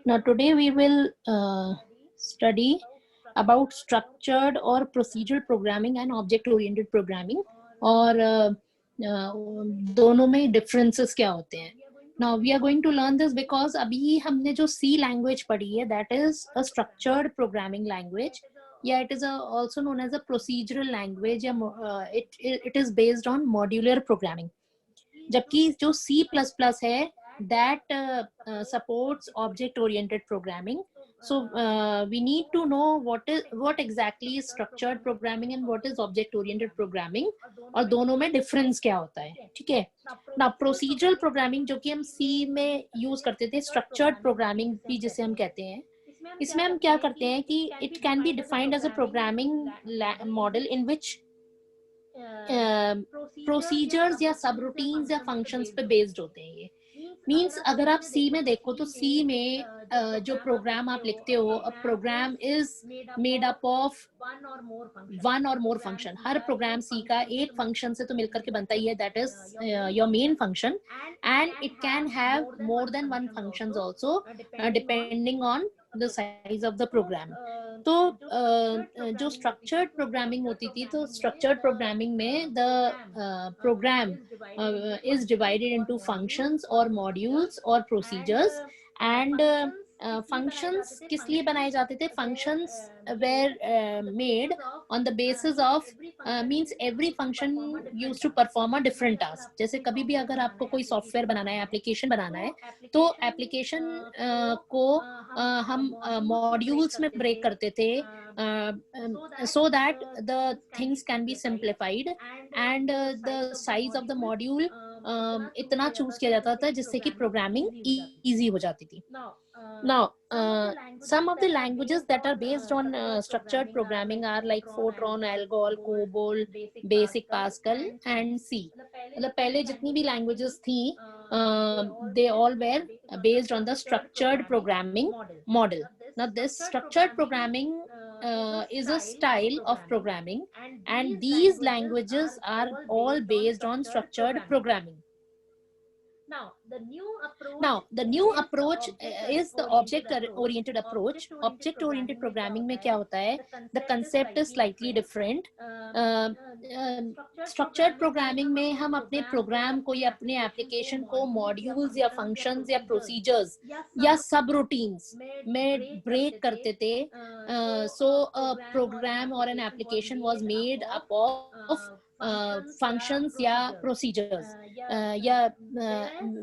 Now today we will study about structured or procedural programming and object oriented programming, और दोनों में differences क्या होते हैं. Now we are going to learn this because अभी हमने जो C language पढ़ी है, that is a structured programming language. Yeah, it is also known as a procedural language. It is based on modular programming. जबकि जो C++ है, that supports object oriented programming. So we need to know what exactly is structured programming and what is object oriented programming, और दोनों में difference क्या होता है. ठीक है. Now procedural programming जो कि हम C में use करते थे, structured programming भी जिसे हम कहते हैं, इसमें हम क्या करते हैं कि it can be defined as a programming model in which procedures या सब रूटीन्स या फंक्शंस पे बेस्ड होते हैं. ये मींस अगर आप सी में देखो तो सी में जो प्रोग्राम आप लिखते हो, a program is made up of one or more function. Her programme सी का एक फंक्शन से तो मिलकर के बनता ही है, that is your main function, and it can have more then one functions also depending on the size of the program. तो जो स्ट्रक्चर्ड प्रोग्रामिंग होती थी, तो स्ट्रक्चर्ड प्रोग्रामिंग में the program is divided into functions or modules or procedures. And functions किस लिए बनाए जाते थे? Functions were made on the basis of means every function used to perform a different task. जैसे कभी भी अगर आपको कोई सॉफ्टवेयर बनाना है, एप्लीकेशन बनाना है, तो एप्लीकेशन को हम मॉड्यूल्स में ब्रेक करते थे, so that the things can be simplified, and the size of the module इतना चूज किया जाता था जिससे कि प्रोग्रामिंग इजी हो जाती थी. Now, some of the languages that are based on structured programming are like Fortran, Algol, COBOL, Basic, Pascal, and C. मतलब पहले जितनी भी languages थी, they all were based on the structured programming model. Now, this structured programming is a style of programming, and these languages are all based on structured programming. Now, the new approach is the object-oriented approach. Object-oriented programming में क्या होता है? The concept is slightly different. Structured programming में हम अपने program को या अपने application को modules या functions या procedures या subroutines में break करते थे. So a program or an application was made up of functions या procedures.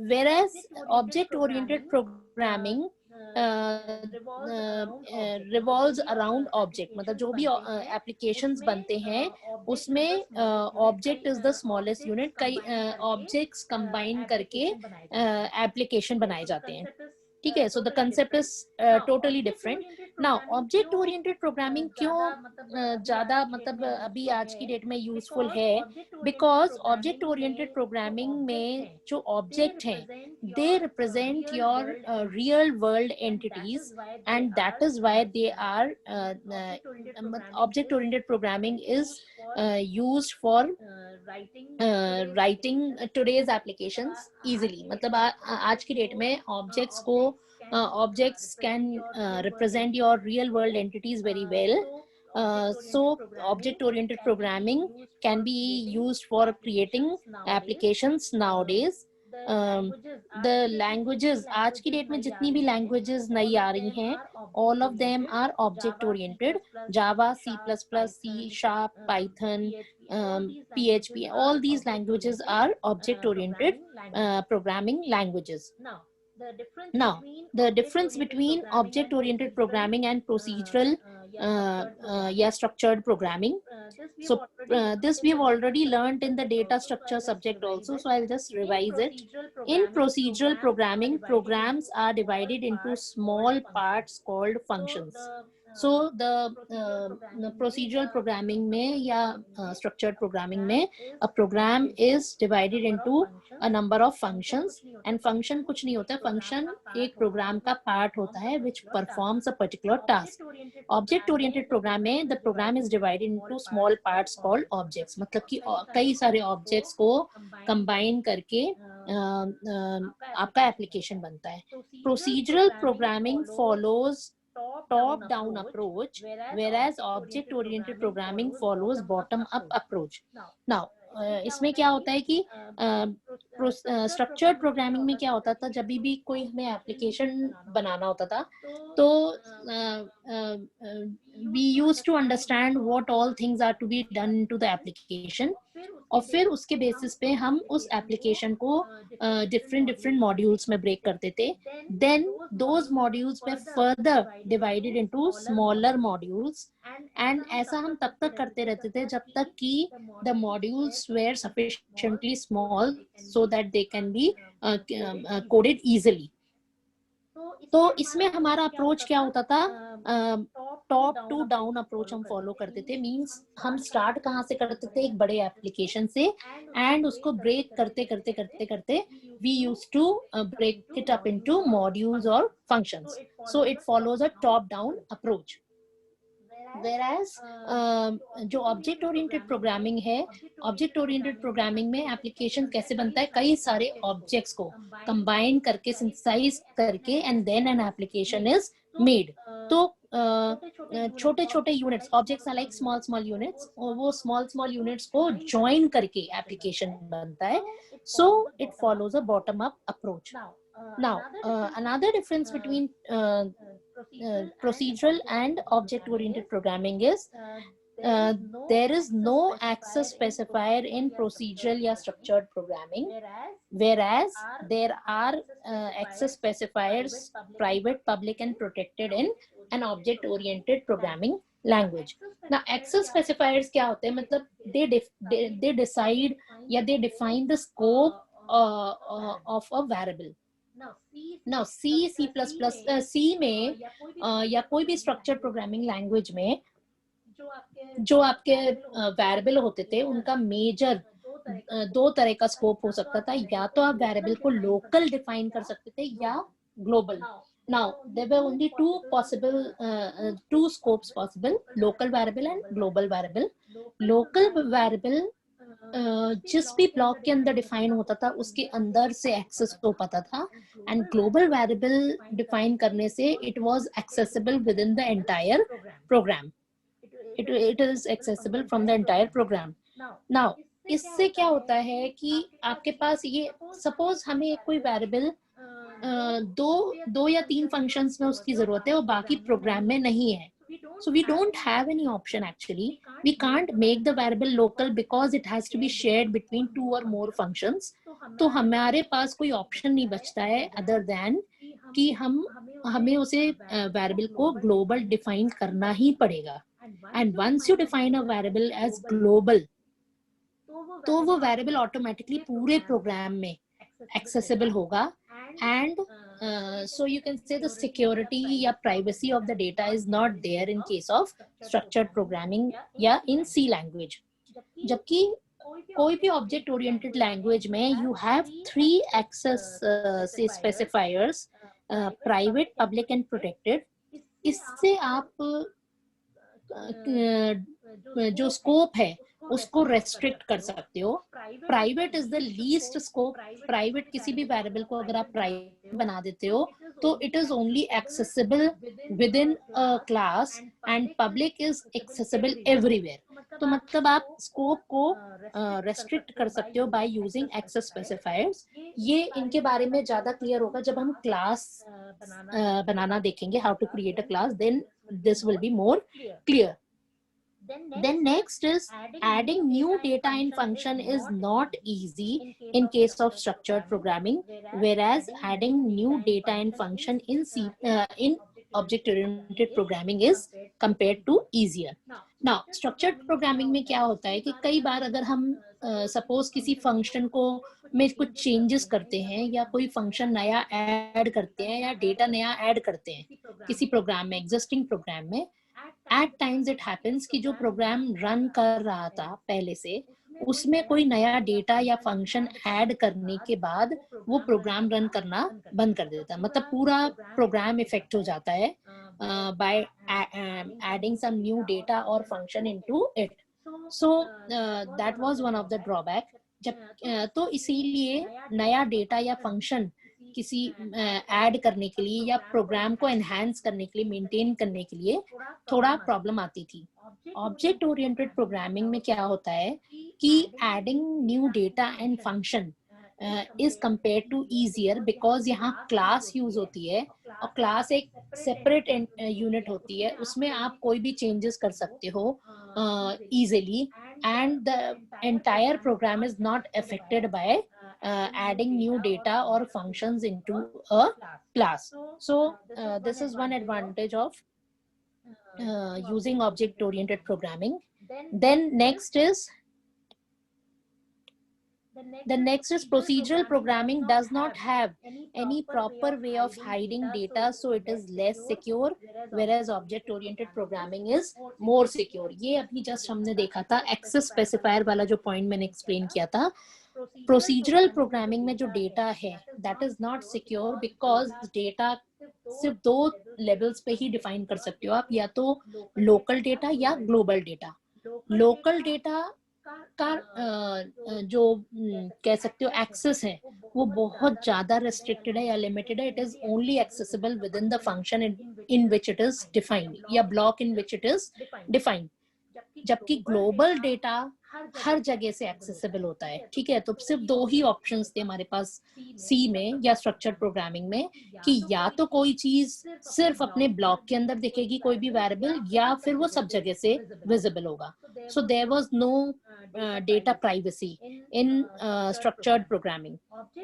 Whereas object oriented programming revolves around object. मतलब जो भी applications बनते हैं उसमें object is the smallest unit. कई objects combine करके application बनाए जाते हैं. ठीक है. So the concept is totally different. Now object oriented programming क्यों ज़्यादा मतलब अभी आज की डेट में यूजफुल है? Because object oriented programming में जो object हैं, they represent your real world entities, and that is why they are object oriented programming is used for writing today's applications easily. मतलब आज की डेट में objects को objects can represent your real world entities very well. So object oriented programming can be used for creating applications nowadays. The languages आज की date में जितनी भी languages नई आ रही हैं, all of them are object oriented. Java, C++, C Sharp, Python, PHP, all these languages are object oriented programming languages. Now, the difference between object oriented programming and procedural structured programming. So this we have already learned in the data structure subject also, so I'll just revise it. In procedural programming, programs are divided into small parts called functions. So the procedural programming में या structured programming में, a program is divided into a number of functions, and function कुछ नहीं होता. function एक program का part होता है which performs a particular task. Object oriented program में the program is divided into small parts called objects. मतलब कि कई सारे objects को combine करके आपका एप्लीकेशन बनता है. Procedural programming follows top down approach, whereas object oriented programming follows bottom up approach. Now इसमें क्या होता है कि स्ट्रक्चर्ड प्रोग्रामिंग में क्या होता था, जब भी कोई हमें एप्लीकेशन बनाना होता था तो we use to understand what all things are to be done to the application, और फिर उसके बेसिस पे हम उस एप्लीकेशन को डिफरेंट मॉड्यूल्स में ब्रेक करते थे. देन दोज मॉड्यूल्स में further divided into smaller modules, and ऐसा हम तब तक करते रहते थे जब तक कि the modules were sufficiently small so that they can be coded easily. तो इसमें हमारा अप्रोच क्या होता था, टॉप टू डाउन अप्रोच हम फॉलो करते थे. मींस हम स्टार्ट कहाँ से करते थे, एक बड़े एप्लीकेशन से, एंड उसको ब्रेक करते करते करते करते we use to break it up into modules और functions. So it follows a top down approach. Whereas जो ऑब्जेक्ट ओरिएंटेड प्रोग्रामिंग है, ऑब्जेक्ट ओरिएंटेड प्रोग्रामिंग में एप्लीकेशन कैसे बनता है, कई सारे ऑब्जेक्ट्स को कंबाइन करके सिंथेसाइज करके and then an application is made. तो छोटे छोटे units, objects are like small small units, और वो स्मॉल यूनिट्स को ज्वाइन करके एप्लीकेशन बनता है. So it follows a bottom up approach. Now, another difference between procedural and object-oriented programming is there is no access specifier in procedural या structured programming, whereas there are access specifiers, private, public, and protected in an object-oriented programming language. Now, access specifiers क्या होते हैं, मतलब they decide या they define the scope of a variable. Now C, C++, C में या कोई भी structure programming language में जो आपके वेरिएबल होते थे उनका मेजर दो तरह का स्कोप हो सकता था. या तो आप वेरिएबल को लोकल डिफाइन कर सकते थे या global. Now there were only two scopes possible, local variable and global variable. Local variable जिस भी ब्लॉक के अंदर डिफाइन होता था उसके अंदर से एक्सेस हो पाता था, एंड ग्लोबल वेरिएबल डिफाइन करने से it was accessible within the entire program. It is accessible from the entire program. Now इससे क्या होता है कि आपके पास ये, सपोज हमें कोई वेरिएबल दो या तीन फंक्शंस में उसकी जरूरत है और बाकी प्रोग्राम में नहीं है. So we don't have any option actually. We can't make the variable local because it has to be shared between two or more functions. तो हमारे पास कोई ऑप्शन नहीं बचता है other than कि हमें उसे variable को global define करना ही पड़ेगा. And once you define a variable as global, तो वो variable automatically पूरे प्रोग्राम में accessible होगा. And so you can say the security या privacy of the data is not there in case of structured programming या in C language. जबकि कोई भी object oriented language में you have three access say specifiers, private, public and protected. इससे आप जो scope है उसको रेस्ट्रिक्ट कर सकते हो. Private is the least scope. Private किसी भी वेरिएबल को अगर आप प्राइवेट बना देते हो तो it is only accessible with in a class, and public is accessible everywhere. तो मतलब आप स्कोप को रेस्ट्रिक्ट कर सकते हो बाय यूजिंग एक्सेस स्पेसिफायर्स. ये इनके बारे में ज्यादा क्लियर होगा जब हम क्लास बनाना देखेंगे, how to create a class, then this will be more clear. Then next is adding new data in function is not easy in case of structured programming, whereas adding new data in function in object oriented programming is compared to easier. Now structured programming में क्या होता है कि कई बार अगर हम suppose किसी function को में कुछ चेंजेस करते हैं या कोई फंक्शन नया ऐड करते हैं या डेटा नया ऐड करते हैं किसी प्रोग्राम में, एग्जिस्टिंग प्रोग्राम में, एट टाइम्स इट हैपेंस कि जो प्रोग्राम रन कर रहा था पहले से उसमें कोई नया डेटा या फंक्शन ऐड करने के बाद वो प्रोग्राम रन करना बंद कर देता है. मतलब पूरा प्रोग्राम इफेक्ट हो जाता है by adding some new data और function into it. So that was one of the drawback. जब तो इसीलिए नया डेटा या फंक्शन किसी ऐड करने के लिए या प्रोग्राम को एनहांस करने के लिए, मेंटेन करने के लिए थोड़ा प्रॉब्लम आती थी। ऑब्जेक्ट ओरिएंटेड प्रोग्रामिंग में क्या होता है कि adding new data and function is compare to easier, because यहाँ क्लास यूज होती है और क्लास एक सेपरेट यूनिट होती है, उसमें आप कोई भी चेंजेस कर सकते हो easily, and the entire program is not affected by adding new data or functions into a class. So this is one advantage of using object oriented programming. Then next is procedural programming does not have any proper way of hiding data, so it is less secure, whereas object oriented programming is more secure. ये अभी just हमने देखा था access specifier वाला जो point मैंने explain किया था। प्रोसीजरल प्रोग्रामिंग में जो डेटा है that is not secure, because data सिर्फ दो लेवल्स पे ही डिफाइन कर सकते हो आप, या तो लोकल डेटा या ग्लोबल डेटा। लोकल डेटा का जो कह सकते हो एक्सेस है वो बहुत ज्यादा रेस्ट्रिक्टेड है या लिमिटेड है। It is only accessible within the function in which it is defined या block in which it is defined, जबकि ग्लोबल डेटा हर जगह से एक्सेसिबल होता है। ठीक है, तो सिर्फ दो ही ऑप्शंस थे हमारे पास सी में या स्ट्रक्चर्ड प्रोग्रामिंग में, कि या तो कोई चीज सिर्फ अपने ब्लॉक के अंदर दिखेगी कोई भी वेरिएबल, या फिर वो सब जगह से विजिबल होगा। So there was no data privacy in structured programming.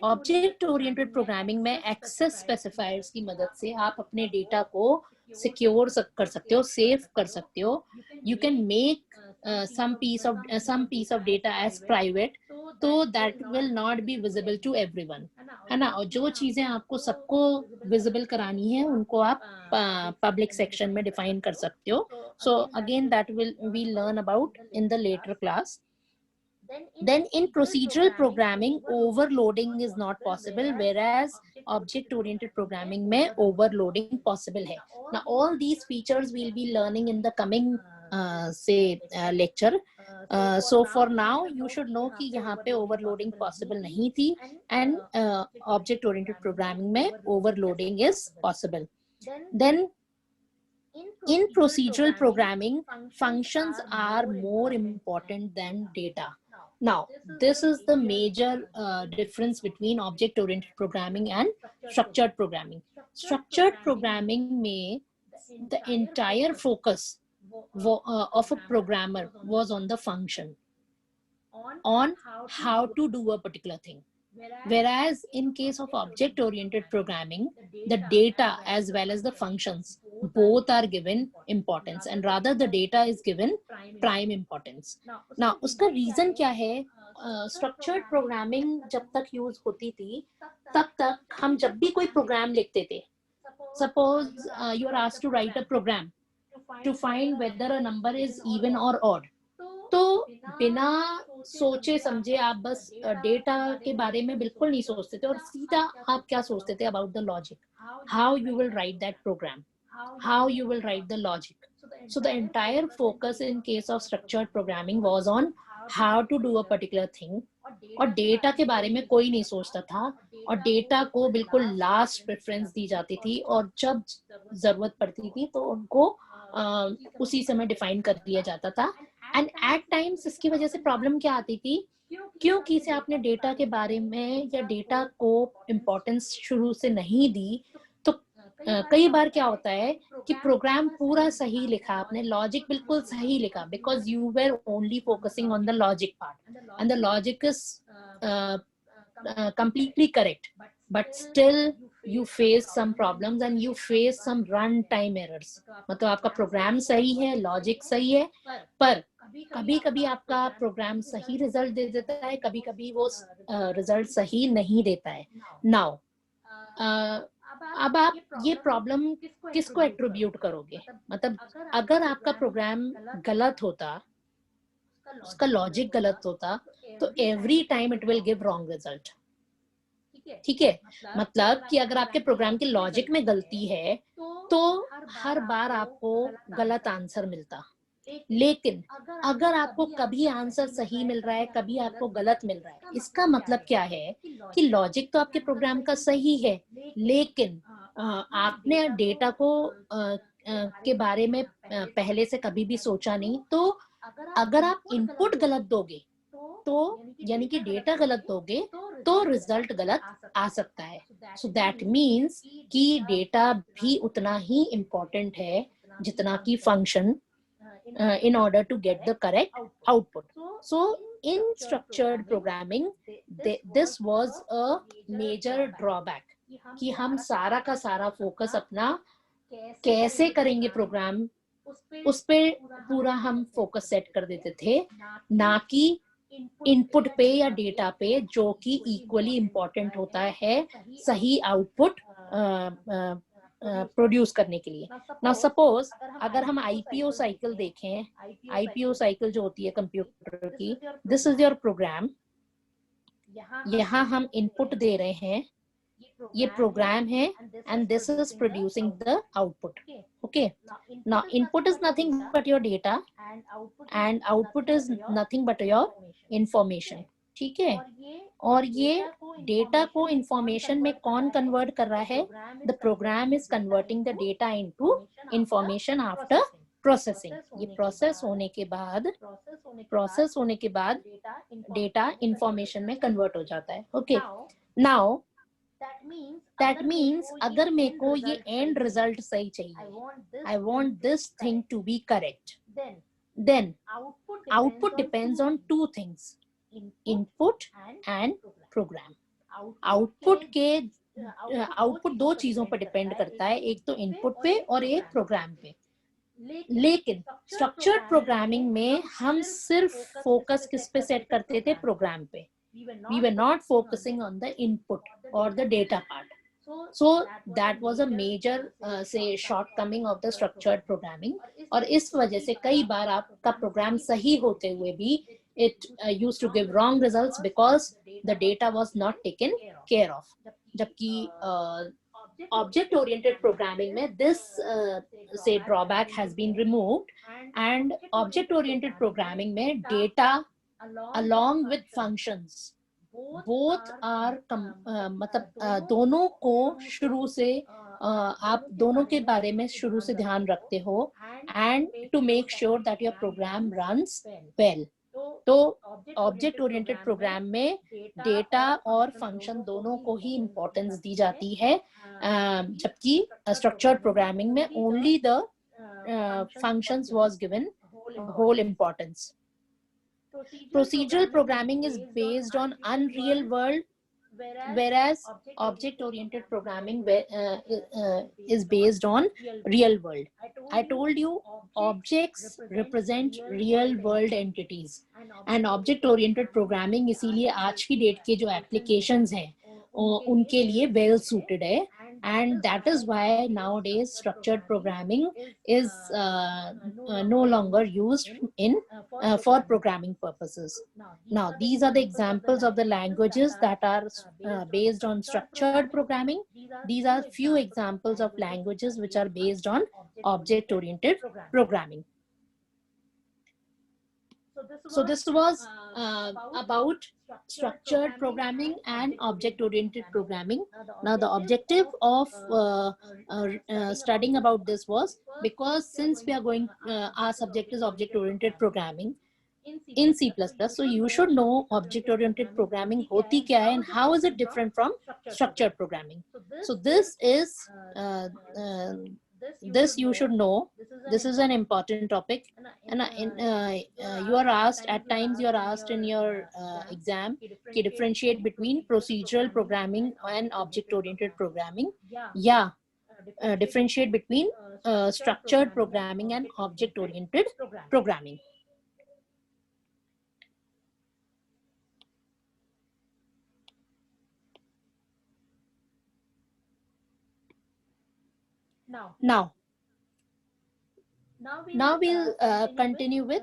Object oriented programming में एक्सेस स्पेसिफायर्स की मदद से आप अपने डेटा को सिक्योर कर सकते हो, सेव कर सकते हो। You can make some piece of data as private, so that will not be visible to everyone, है ना। और जो चीजें आपको सबको विजिबल करानी है उनको आप पब्लिक सेक्शन में डिफाइन कर सकते हो। So again that will we learn about in the later class. Then in procedural programming, overloading is not possible, whereas object oriented programming में overloading possible है। Now all these features we'll be learning in the coming lecture. So for now you should know कि यहाँ पे overloading possible नहीं थी, and object oriented programming में overloading is possible. Then in procedural programming, functions are more important than data. Now, this is the major difference between object-oriented programming and structured programming. Structured programming में the entire focus of a programmer was on the function, on how to do a particular thing. Whereas in case of object-oriented programming, the data as well as the functions both are given importance, and rather the data is given prime importance. Now उसका reason क्या है? Structured programming जब तक use होती थी तब तक हम जब भी कोई प्रोग्राम लिखते थे, suppose you are asked to write a program to find whether a number is even or odd, तो बिना सोचे समझे आप बस डेटा के बारे में बिल्कुल नहीं सोचते थे, और सीधा आप क्या सोचते थे? About the logic, how you will write that program, how you will write the logic. So the entire focus in case of structured programming was on how to do a particular thing, और data के बारे में कोई नहीं सोचता था, और data को बिल्कुल लास्ट प्रेफरेंस दी जाती थी, और जब जरूरत पड़ती थी तो उनको उसी समय डिफाइन कर दिया जाता था। एंड एट टाइम्स इसकी वजह से प्रॉब्लम क्या आती थी? क्योंकि से आपने डेटा के बारे में या डेटा को इम्पोर्टेंस शुरू से नहीं दी, तो कई बार क्या होता है कि प्रोग्राम पूरा सही लिखा आपने, लॉजिक बिल्कुल सही लिखा, because you were only focusing on the logic part, and the logic is completely correct, but still you face some problems and you face some run time errors. मतलब आपका प्रोग्राम सही है, लॉजिक सही है, पर कभी कभी आपका प्रोग्राम सही रिजल्ट दे देता है, कभी कभी वो रिजल्ट सही नहीं देता है। नाउ अब आप ये प्रॉब्लम किसको एट्रीब्यूट करोगे? मतलब अगर आपका प्रोग्राम गलत होता, उसका लॉजिक गलत होता, तो every time it will give wrong result. ठीक है, मतलब कि अगर आपके प्रोग्राम के लॉजिक में गलती है तो हर बार आपको गलत आंसर मिलता। लेकिन अगर आपको कभी आंसर सही मिल रहा है, कभी आपको गलत मिल रहा है, इसका मतलब क्या है कि लॉजिक तो आपके प्रोग्राम का सही है, लेकिन आपने डेटा को के बारे में पहले से कभी भी सोचा नहीं। तो अगर आप इनपुट गलत दोगे, तो यानी कि डेटा गलत दोगे, तो रिजल्ट गलत आ सकता है। सो दैट मीन्स कि डेटा भी उतना ही इम्पोर्टेंट है जितना कि function in order to get the correct output. So in structured programming, this was a major drawback कि हम सारा का सारा फोकस अपना कैसे करेंगे प्रोग्राम, उस पे पूरा हम फोकस सेट कर देते थे, ना कि इनपुट पे या डेटा पे, जो कि इक्वली इम्पोर्टेंट होता है सही आउटपुट प्रोड्यूस करने के लिए। ना सपोज अगर हम आईपीओ साइकिल देखें, आईपीओ साइकिल जो होती है कंप्यूटर की, दिस इज योर प्रोग्राम, यहाँ हम इनपुट दे रहे हैं, ये प्रोग्राम है, and this is producing the output. Okay, now input is nothing but your data and output is nothing but your information. ठीक है, और ये डेटा को इंफॉर्मेशन में कौन कन्वर्ट कर रहा है? The program is converting the data into information after processing. ये प्रोसेस होने के बाद डेटा इंफॉर्मेशन में कन्वर्ट हो जाता है। ओके, नाउ दैट मीन्स अगर मेरे को ये एंड रिजल्ट सही चाहिए, I want this thing to be correct, then output depends on two things, input and program. Output दो चीजों पर डिपेंड करता है, एक तो इनपुट पे और एक प्रोग्राम पे। लेकिन स्ट्रक्चर्ड प्रोग्रामिंग में हम सिर्फ फोकस किस पे सेट करते थे? प्रोग्राम पे। We were not focusing on the input or the data part. So that was a major say shortcoming of the structured programming. और इस वजह से कई बार आपका प्रोग्राम सही होते हुए भी it used to give wrong results because the data was not taken care of. जबकि object oriented programming में this say drawback has been removed, and object oriented programming में data along with functions both are मतलब दोनों को शुरू से आप दोनों के बारे में शुरू से ध्यान रखते हो, and to make sure that your program runs well. तो ऑब्जेक्ट ओरिएंटेड प्रोग्राम में डेटा और फंक्शन दोनों को ही इम्पोर्टेंस दी जाती है, जबकि स्ट्रक्चर्ड प्रोग्रामिंग में only the functions was given whole importance. Procedural programming is based on unreal world, whereas object-oriented programming is based on real world. I told you objects represent real world entities, and object-oriented programming इसीलिए आज की date के जो applications हैं उनके लिए well suited है, and that is why nowadays structured programming is no longer used in for programming purposes. Now these are the examples of the languages that are based on structured programming. These are few examples of languages which are based on object oriented programming. So this was about structured programming and object-oriented programming. Now the objective of studying about this was, because since we are going, our subject is object-oriented programming in C++, so you should know object-oriented programming hoti kya hai and how is it different from structured programming. So this is this you should know. This is an important topic, and you are asked at times, you are asked in your exam to differentiate between procedural programming and object oriented programming. Yeah, differentiate between structured programming and object oriented programming. Now we'll continue with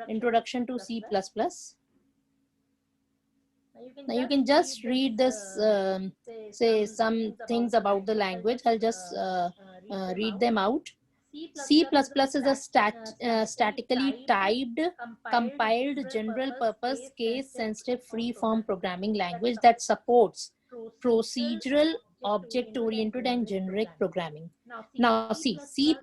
introduction to C++. Now you can just read this, say some things about the language. I'll just read them out. C++ is a statically typed, compiled, general-purpose, case-sensitive, free-form programming language that supports procedural, object-oriented, and generic programming. Now, see, C++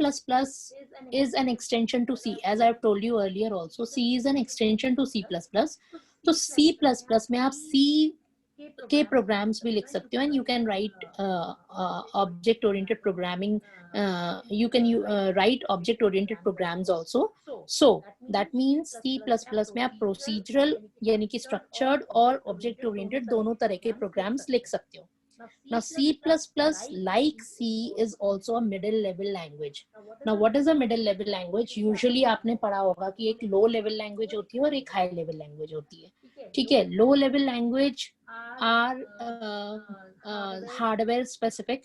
is an extension to C. As I've told you earlier also, C is an extension to C++. So C++ में आप C के programs भी लिख सकते हो, and you can write object oriented programming, you can write object oriented programs also. So that means C++ में आप procedural यानी कि structured और object oriented दोनों तरह के programs लिख सकते हो. Now C++ like C is also a middle level language. Now what is a middle level language? Usually आपने पढ़ा होगा कि एक low level language होती है और एक high level language होती है. ठीक है, low level language are hardware specific,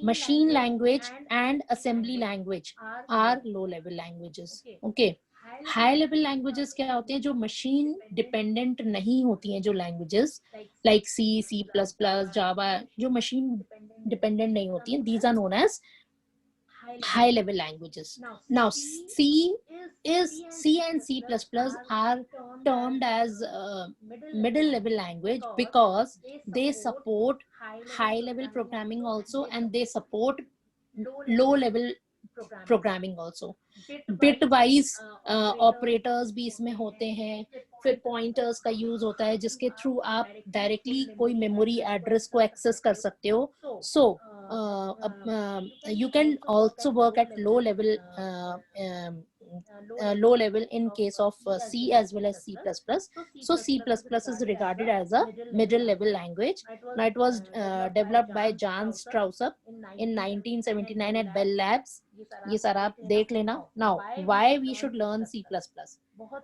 machine language and assembly language are low level languages. Okay, high level languages क्या होते हैं? जो machine dependent नहीं होती हैं, जो languages like C, C++, Java, जो machine dependent नहीं होती हैं, these are known as high level languages. Now C and C++ are termed as middle level language because they support high level programming also, and they support low level programming also. Bitwise operators भी इसमें होते हैं, फिर pointers का use होता है जिसके through आप डायरेक्टली कोई मेमोरी एड्रेस को एक्सेस कर सकते हो. सो you can also work at low level in case of C as well as C++. So C++ is regarded as a middle level language. Now it was developed by Jan Strausser in 1979 at Bell Labs. ये सारा आप देख लेना. Now why we should learn C++?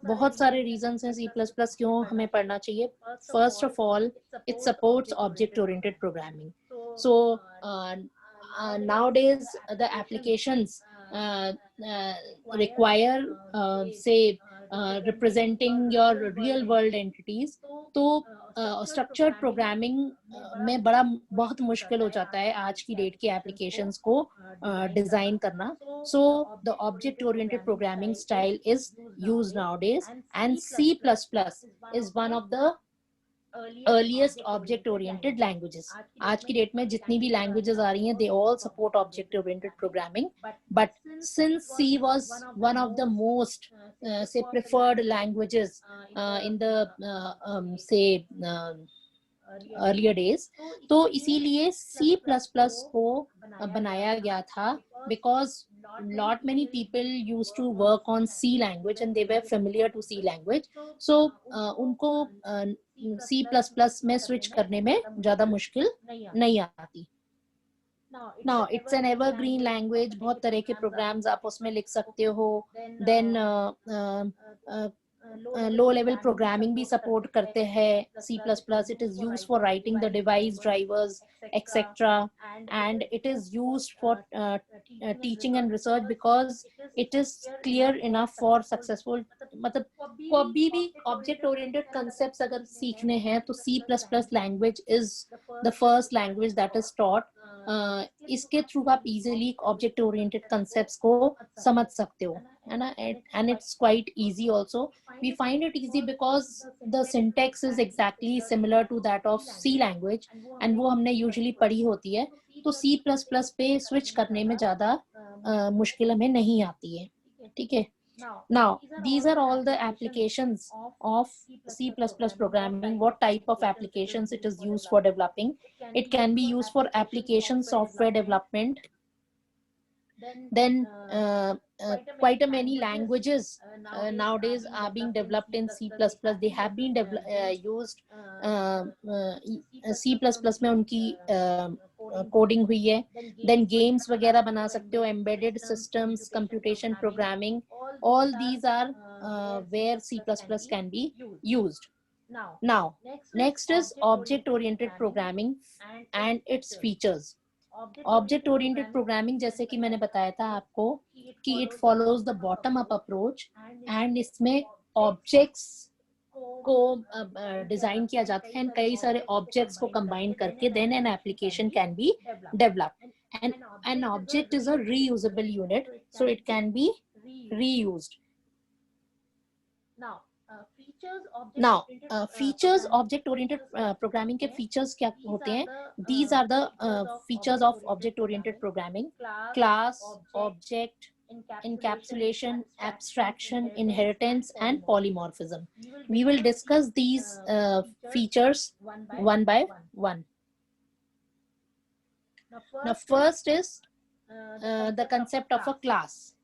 बहुत सारे reasons हैं C++ क्यों हमें पढ़ना चाहिए. First of all, it supports object oriented programming. So nowadays the applications require say representing your real world entities. तो structured programming में बहुत मुश्किल हो जाता है आज की डेट की applications को डिजाइन करना. So the object oriented programming style is used nowadays, and C++ is one of the earliest object oriented languages. आज की डेट में जितनी भी languages आ रही हैं, they all support object oriented programming, but since C was one of the most say preferred languages in the say earlier days, तो इसीलिए C++ को बनाया गया था because lot many people used to work on C language and they were familiar to C language. So उनको C++ में switch करने में ज़्यादा मुश्किल नहीं आती. Now it's an evergreen language. बहुत तरह के programs आप उसमें लिख सकते हो. Then low level programming भी support करते हैं C++. It is used for writing the device drivers, etc. And it is used for teaching and research because it is clear enough for successful. मतलब कभी भी object oriented concepts अगर सीखने हैं तो C++ language is the first language that is taught. इसके through आप easily object oriented concepts को समझ सकते हो, है ना? And it's quite easy also. We find it easy because the syntax is exactly similar to that of C language, and वो हमने usually पढ़ी होती है. तो C++ पे switch करने में ज़्यादा मुश्किल हमें नहीं आती है. ठीक है. Now these are all the applications of C++ programming. What type of applications it is used for developing? It can be used for application software development. Then quite a many languages nowadays are being developed in C++. They have been used C++ में उनकी coding हुई है. Then games वगैरह बना सकते हो, embedded systems, computation programming, all these are where C++ can be used. Now next is object oriented programming and its features. Object oriented programming जैसे कि मैंने बताया था आपको कि it follows the bottom up approach, and इसमें objects को design किया जाता है एंड कई सारे ऑब्जेक्ट्स को कंबाइन करके then an application can be developed. And an object is a reusable unit, so it can be reused. Now, features object oriented programming के features क्या होते हैं? These are the features of object oriented programming: class, object, encapsulation, abstraction, inheritance, and polymorphism. We will discuss these features one by one. Now, first is the concept of a class.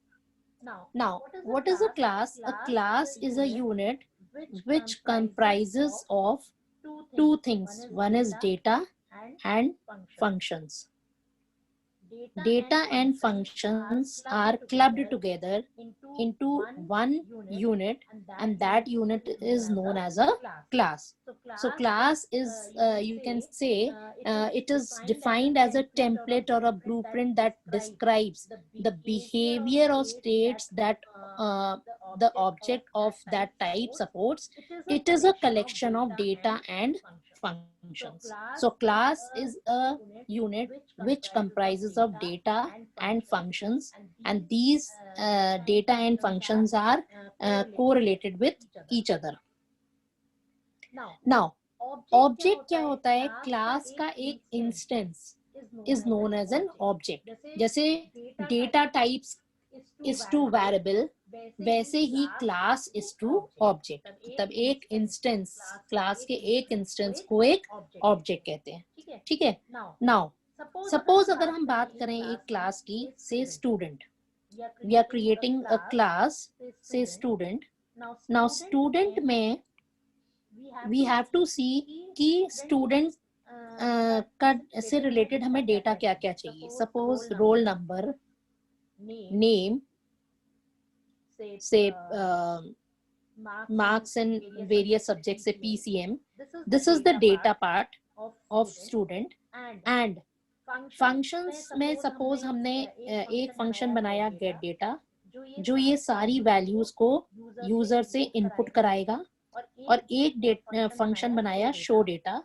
Now, what is a class? A class is a unit which comprises of two things. One is data and functions. Data and functions are clubbed together into one unit, and that unit is known as a class. So class is, you can say, it is defined as a template or a blueprint that describes the behavior or states that the object of that type supports. It is a collection of data and functions. So class is a unit which comprises of data and functions, and these data and functions are correlated with each other. Now, object क्या होता है? Class का एक instance is known as an object. जैसे data types is to variable, वैसे ही class is to object. तब एक instance, class के एक instance को एक object कहते हैं. ठीक है? Now, suppose अगर हम बात करें एक class की, say student. We are creating a class, say student. Now, student में we have to see कि student का से related हमें data क्या क्या चाहिए. Suppose roll number, name, say marks in various subjects, say PCM. This is the data part of student. And functions में suppose हमने एक function बनाया get data, जो ये सारी values को user से input कराएगा, और एक function बनाया show data,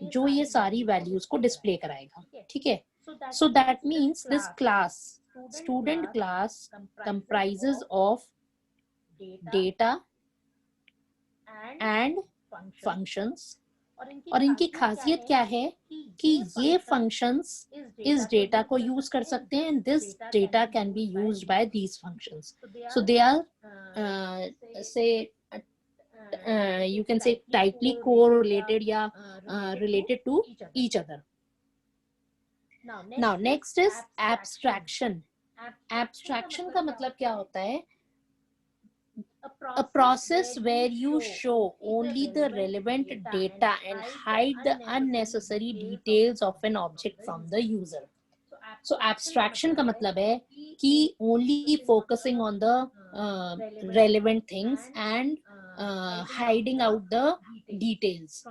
जो ये सारी values को display कराएगा. ठीक है? So that means this class, student class, comprises of data and functions. और इनकी खासियत क्या है कि ये functions इस data को use कर सकते हैं, and this data can be used by these functions. So they are say you can say tightly correlated या related to each other. Now next is abstraction. Abstraction का मतलब क्या होता है? A process where you show only the relevant data and hide the unnecessary details of an object from the user. So abstraction का मतलब है कि only focusing on the relevant things and hiding out the details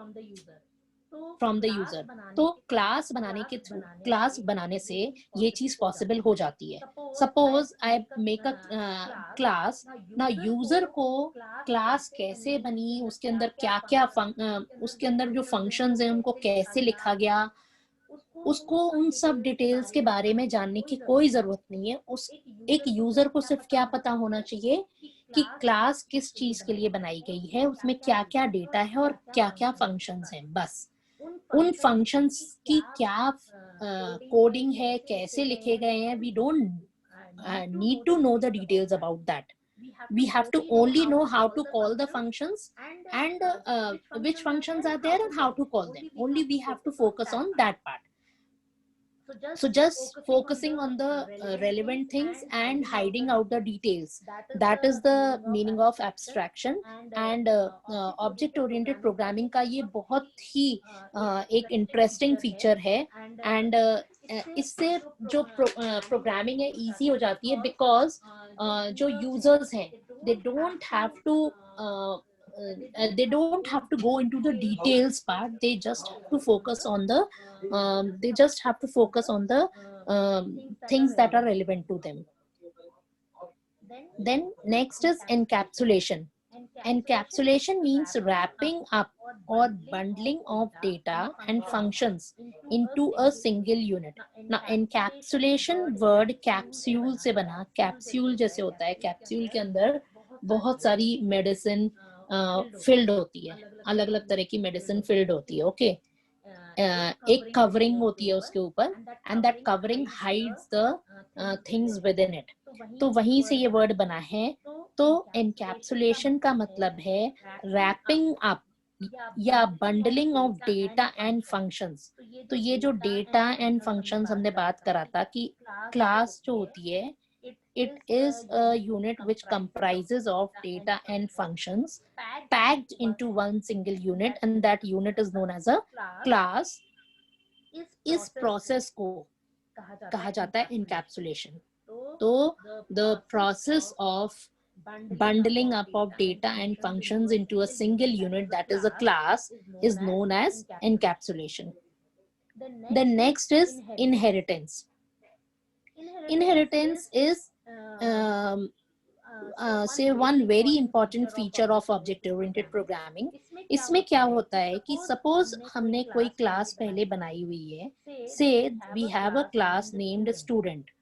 from the user. तो class बनाने के through, class बनाने से ये चीज possible हो जाती है. Suppose I make a class. Now user को class कैसे बनी, उसके अंदर क्या क्या उसके अंदर जो functions हैं उनको कैसे लिखा गया, उसको उन सब डिटेल्स के बारे में जानने की कोई जरूरत नहीं है. उस एक यूजर को सिर्फ क्या पता होना चाहिए कि क्लास किस चीज के लिए बनाई गई है, उसमें क्या क्या डेटा है और क्या क्या फंक्शंस हैं. बस उन फंक्शंस की क्या कोडिंग है, कैसे लिखे गए हैं, we don't need to know the details about that. We have to only know how to call the functions and which functions are there and how to call them. Only we have to focus on that part. So just focusing on the relevant things and hiding out the details, that is the meaning of abstraction. And object oriented programming का ये बहुत ही एक interesting feature है. And इससे जो programming है easy हो जाती है, because जो users हैं they don't have to go into the details part. They just have to focus on the things that are relevant to them. Then next is encapsulation. Encapsulation means wrapping up or bundling of data and functions into a single unit. ना encapsulation word capsule से बना, capsule जैसे होता है, capsule के अंदर बहुत सारी मेडिसिन फिल्ड होती है, अलग अलग तरह की मेडिसिन फिल्ड होती है, ओके। एक कवरिंग होती है उसके ऊपर, and that covering hides the things within it, तो वहीं से ये वर्ड बना है। तो एनकैप्सुलेशन का मतलब है रैपिंग अप या bundling of data and functions. तो ये जो डेटा एंड फंक्शंस हमने बात करा था कि क्लास जो होती है, it is a unit which comprises of data and functions packed into one single unit, and that unit is known as a class। इस प्रोसेस को कहा जाता है encapsulation। तो the process of bundling up of data and functions into a single unit, that is a class, is known as encapsulation। The next is inheritance। Inheritance is say one very important feature of object oriented programming। इसमें क्या होता है कि suppose हमने कोई class पहले बनाई हुई है, से we have a class named student।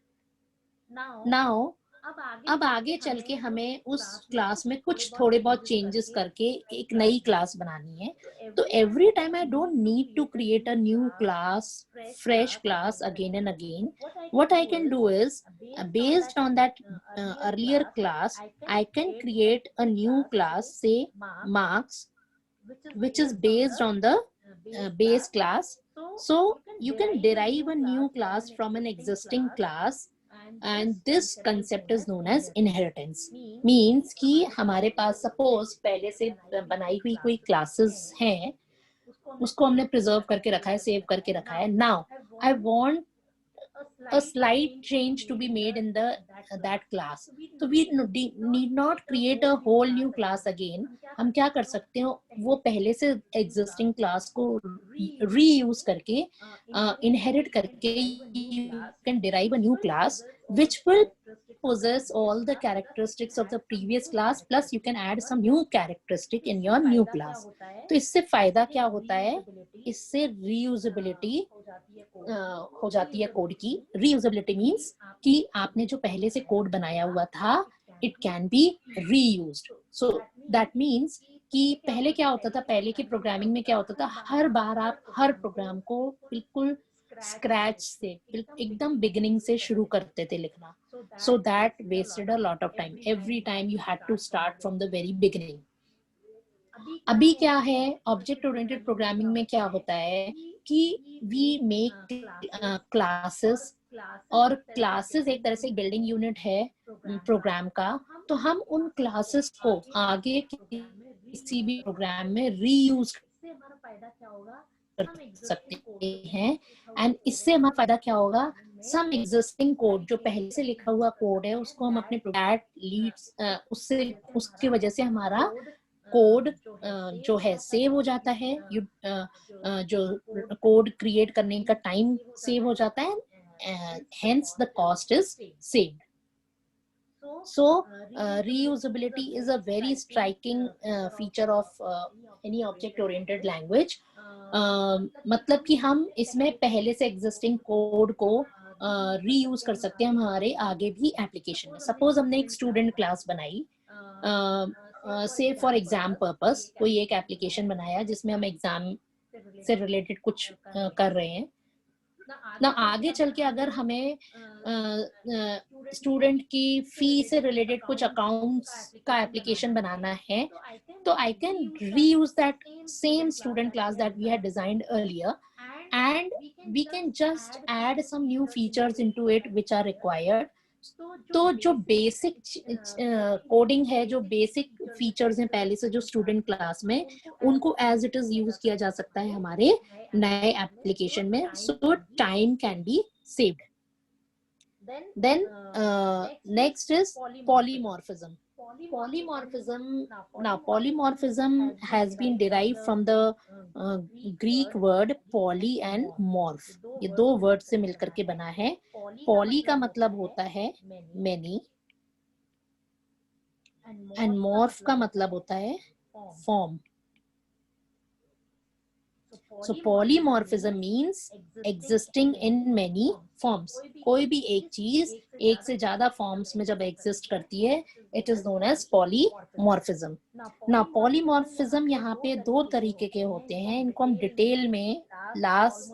Now अब आगे चल के हमें उस क्लास में कुछ थोड़े बहुत चेंजेस करके एक नई क्लास बनानी है। तो every time I don't need to create a new class, fresh class again and again. what I can do is based on that earlier class I can create a new class, say marks, which is based on the base class। so you can derive a new class from an existing class, and this concept is known as inheritance। means कि हमारे पास suppose पहले से बनाई हुई कोई classes हैं, उसको हमने प्रिजर्व करके रखा है, सेव करके रखा है। Now I want a slight change to be made in the that class, so we need not create a whole new class again। हम क्या कर सकते हो, वो पहले से existing class को reuse करके inherit करके you can derive a new class which will possess all the characteristics of the previous class, plus you can add some new characteristic in your new class। तो इससे फायदा क्या होता है, इससे reusability हो जाती है कोड की। रीयूजेबिलिटी मींस कि आपने जो पहले से कोड बनाया हुआ था it can be reused. So that means कि पहले क्या होता था, पहले की प्रोग्रामिंग में क्या होता था, हर बार आप हर प्रोग्राम को बिल्कुल स्क्रैच से, एकदम बिगिनिंग से शुरू करते थे लिखना। So that wasted a lot of time, every time you had to start from the very beginning. अभी क्या है, ऑब्जेक्ट ओरिएंटेड प्रोग्रामिंग में क्या होता है कि वी मेक क्लासेस, और क्लासेस एक तरह से बिल्डिंग यूनिट है प्रोग्राम का। तो हम उन क्लासेस को आगे किसी भी प्रोग्राम में रीयूज कर सकते हैं। एंड इससे हमारा फायदा क्या होगा, सम एग्जिस्टिंग कोड जो पहले से लिखा हुआ कोड है उसको हम अपने प्रोजेक्ट लीड्स उससे, उसकी वजह से हमारा कोड जो है सेव हो जाता है। जो कोड क्रिएट करने का टाइम सेव हो जाता है, hence the cost is saved। So reusability is a very striking feature of any object oriented language। मतलब कि हम इसमें पहले से एग्जिस्टिंग कोड को रीयूज कर सकते हैं हमारे आगे भी एप्लीकेशन में। सपोज हमने एक स्टूडेंट क्लास बनाई, से फॉर एग्जाम पर्पस कोई एक एप्लीकेशन बनाया जिसमें हम एग्जाम से रिलेटेड कुछ कर रहे हैं ना। आगे चल के अगर हमें स्टूडेंट की फी से रिलेटेड कुछ अकाउंट्स का एप्लीकेशन बनाना है, तो I can reuse that same student class that we had designed earlier, and we can just add some new features into it which are required। तो जो बेसिक कोडिंग है, जो बेसिक फीचर्स हैं पहले से जो स्टूडेंट क्लास में, उनको एज इट इज यूज किया जा सकता है हमारे नए एप्लीकेशन में। सो time can be saved. Then next is polymorphism। Polymorphism, now polymorphism has been derived from the Greek word poly and morph। ये दो वर्ड से मिलकर के बना है। poly का मतलब होता है many, and morph का मतलब होता है form। So polymorphism means existing in many forms. कोई भी एक चीज एक से ज्यादा फॉर्म्स में जब एग्जिस्ट करती है, it is known as polymorphism. ना पॉलीमॉर्फिज्म यहाँ पे दो तरीके के होते हैं. इनको हम डिटेल में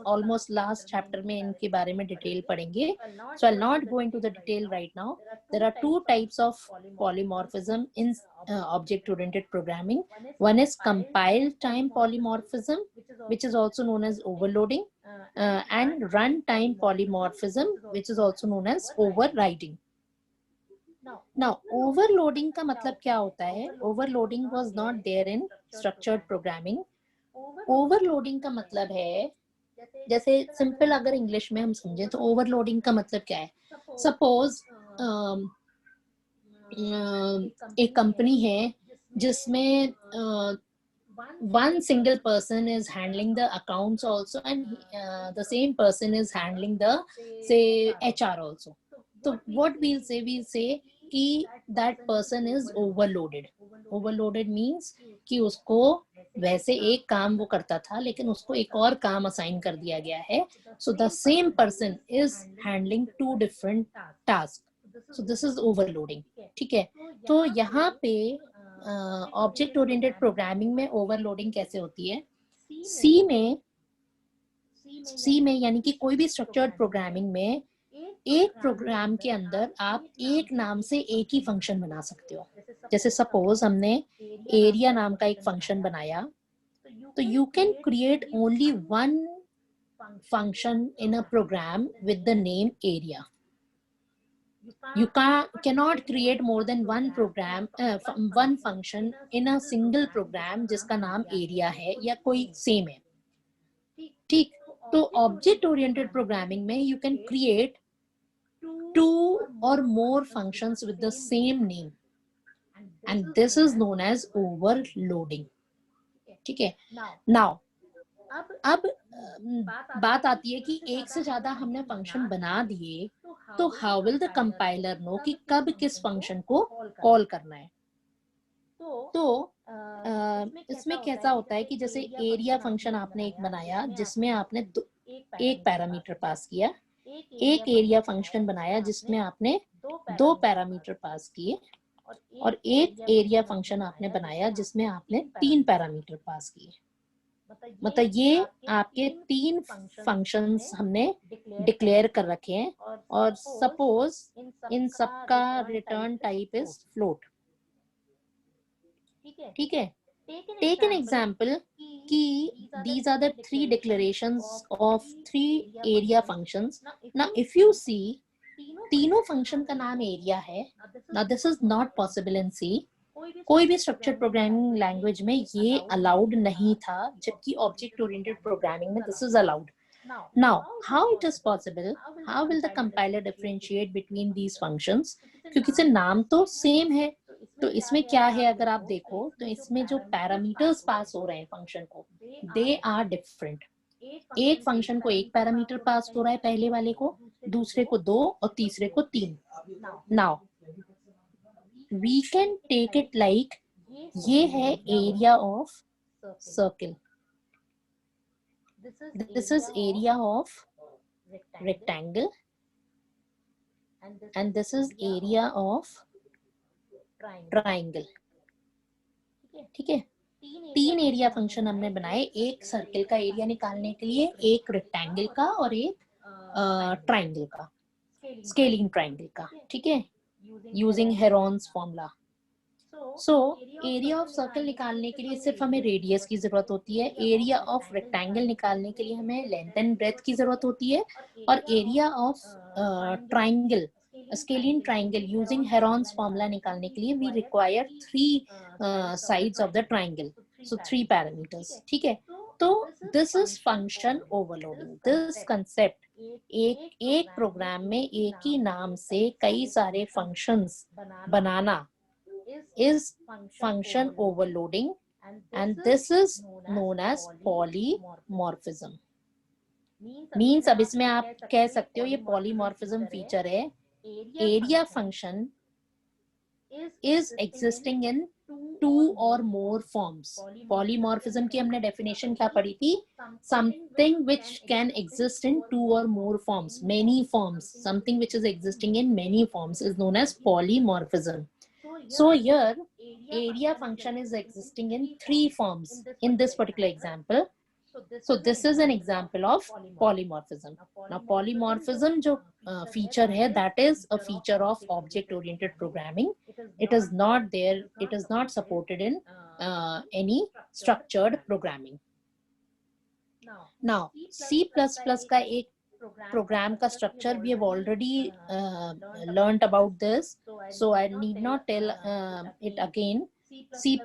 ऑलमोस्ट लास्ट चैप्टर में इनके बारे में डिटेल पढ़ेंगे. So I'll not go into the detail right now. There are two types of polymorphism in object-oriented programming. One is compile time polymorphism, which is also known as overloading, and runtime polymorphism, which is also known as overriding. Now, overloading का मतलब क्या होता है? Overloading was not there in structured programming. Overloading का मतलब है, जैसे simple अगर इंग्लिश में हम समझें तो ओवरलोडिंग का मतलब क्या है. सपोज एक कंपनी है जिसमें one single person is handling the accounts also, and the same person is handling the, say, HR also. So what we'll say कि that person is overloaded. Overloaded means कि उसको वैसे एक काम वो करता था लेकिन उसको एक और काम असाइन कर दिया गया है. So the same person is handling two different tasks. So this is overloading. ठीक है. तो यहाँ पे ऑब्जेक्ट ओरिएंटेड प्रोग्रामिंग में ओवरलोडिंग कैसे होती है? सी में यानी कि कोई भी स्ट्रक्चर्ड प्रोग्रामिंग में एक प्रोग्राम के अंदर आप एक नाम से एक ही फंक्शन बना सकते हो. जैसे सपोज हमने एरिया नाम का एक फंक्शन बनाया, तो you can create only one function in a program with the name area. You cannot create more than one program, one function in a single program जिसका नाम एरिया है या कोई सेम है. ठीक. तो ऑब्जेक्ट ओरिएंटेड प्रोग्रामिंग में you can create two or more functions with the same name, and this is known as overloading. ठीक है. Now अब बात आती है कि एक से ज्यादा हमने फंक्शन बना दिए, तो how will the compiler know कि कब किस फंक्शन को कॉल करना है. तो इसमें कैसा होता है कि जैसे एरिया फंक्शन आपने एक बनाया जिसमें आपने एक पैरामीटर पास किया, एक एरिया फंक्शन बनाया जिसमें आपने दो पैरामीटर पास किए, और एक एरिया फंक्शन आपने बनाया जिसमें आपने तीन पैरामीटर पास किए. मतलब ये आपके तीन फंक्शंस हमने डिक्लेयर कर रखे हैं, और सपोज इन सब का रिटर्न टाइप इज फ्लोट. ठीक है. टेक एन एग्जाम्पल कि these are the three declarations of three area functions. Now if you see, तीनों फंक्शन का नाम एरिया है. Now this is not possible in C. कोई भी स्ट्रक्चर्ड प्रोग्रामिंग लैंग्वेज में ये अलाउड नहीं था, जबकि ऑब्जेक्ट ओरिएंटेड प्रोग्रामिंग में this is allowed. Now how it is possible? How will the compiler differentiate between these functions? क्योंकि से नाम तो सेम है. तो इसमें क्या है, अगर आप देखो तो इसमें जो पैरामीटर्स पास हो रहे हैं फंक्शन को, दे आर डिफरेंट. एक फंक्शन को एक पैरामीटर पास हो रहा है, पहले वाले को, दूसरे को दो और तीसरे को तीन. Now we can take it like ये है area of circle, this is area of rectangle, and this is area of triangle. ठीक है. तीन एरिया फंक्शन हमने बनाए, एक सर्कल का एरिया निकालने के लिए, एक रेक्टेंगल का और एक ट्राइंगल का, स्केलिंग ट्राइंगल का. ठीक है. Using Heron's formula. So area of circle निकालने के लिए सिर्फ हमें रेडियस की जरूरत होती है, एरिया ऑफ रेक्टेंगल निकालने के लिए हमें लेंथ एंड ब्रेथ की जरूरत होती है, और area of triangle, scalene triangle, using Heron's formula निकालने के लिए we require three sides of the triangle, so three parameters. ठीक है. तो this is function overloading. This concept, एक प्रोग्राम में एक ही नाम से कई सारे फंक्शंस बनाना is function overloading, and this is known as polymorphism. Means अब इसमें आप कह सकते हो ये polymorphism फीचर है. Area function is existing in two or more forms. Polymorphism की हमने definition क्या पढ़ी थी? Something which can exist in two or more forms, many forms. Something which is existing in many forms is known as polymorphism. So here area function is existing in three forms in this particular example. So this is an example of polymorphism. Now polymorphism जो feature है, that is a feature of object oriented programming. It is not there, it is not supported in any structured programming. Now C++ का एक program का structure we have already learnt about this, so I need not tell it again. C++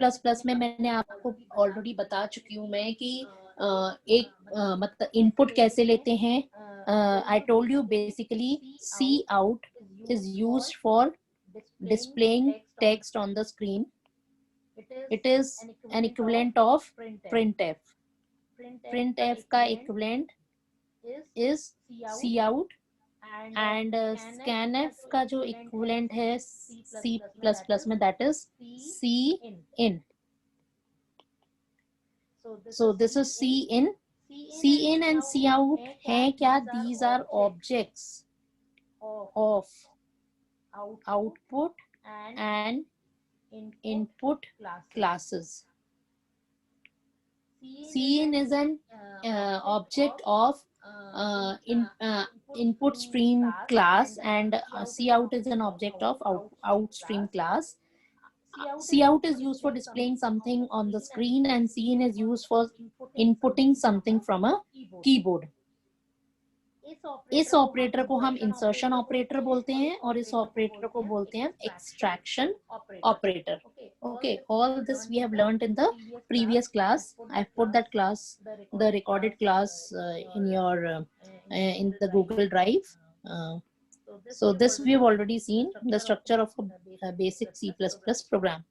में मैंने आपको already बता चुकी हूँ मैं कि एक मतलब इनपुट कैसे लेते हैं. I told you basically C out is used for displaying text on the screen. It is an equivalent of printf. Printf का equivalent is C out and scanf का जो equivalent है C++ में, that is C in. So this is C in. C in and C out है क्या? These are objects of output and input classes. C in is an object of input stream class and C out is an object of out stream class. C out is used for displaying something on the screen and C in is used for inputting something from a keyboard. इस operator को हम insertion operator बोलते हैं और इस operator को बोलते हैं extraction operator. Okay, all this we have learned in the previous class. I put that class, the recorded class in your in the Google Drive. So this we have already seen the structure of a basic C++ program.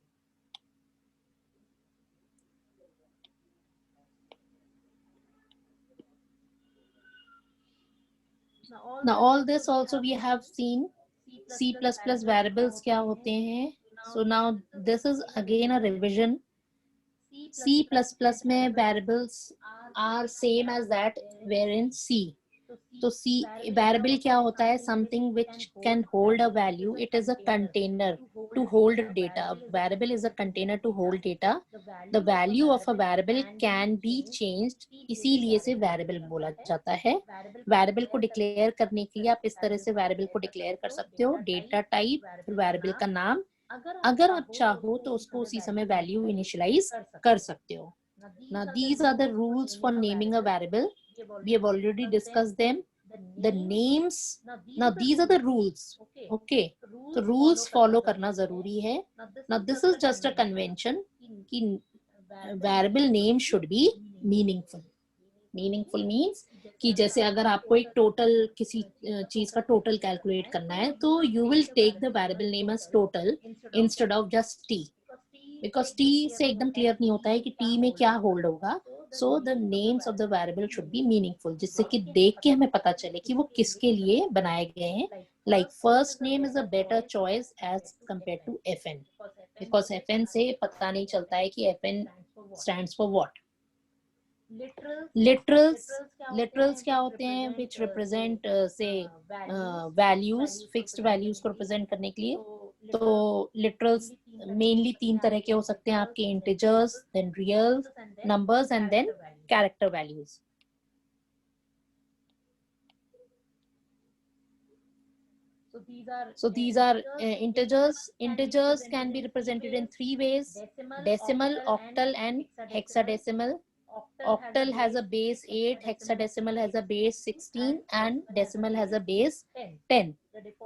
Now all this also we have seen C++ variables क्या होते हैं. So now this is again a revision. C++ में variables are same as that wherein C. तो C variable क्या होता है? Something which can hold a value. It is a container to hold data. Variable is a container to hold data. The value of a variable can be changed. इसीलिए से variable बोला जाता है. Variable को declare करने के लिए आप इस तरह से variable को declare कर सकते हो. Data type, फिर variable का नाम. अगर आप चाहो तो उसको उसी समय value initialize कर सकते हो. Now these are the rules for naming a variable. We have already discussed them. The names, now these are the rules. Okay, so rules follow करना जरूरी है. Now this is just a convention कि variable name should be meaningful. Meaningful means कि जैसे अगर आपको एक total किसी चीज का total calculate करना है तो you will take the variable name as total instead of just t. Because t से एकदम clear नहीं होता है कि t में क्या hold होगा. So the names of the variable should be meaningful, जिससे कि देख के हमें पता चले कि वो किसके लिए बनाए गए हैं. Like first name is a better choice as compared to fn, because fn से पता नहीं चलता है कि fn stands for what. Literals क्या होते हैं? Which represent say values, fixed values को represent करने के लिए. तो literals mainly तीन तरह के हो सकते हैं आपके: integers, then real numbers and then character values. So these are integers. Integers can be represented in three ways: decimal, octal and hexadecimal. Octal has a base 8, hexadecimal has a base 16 and decimal has a base 10.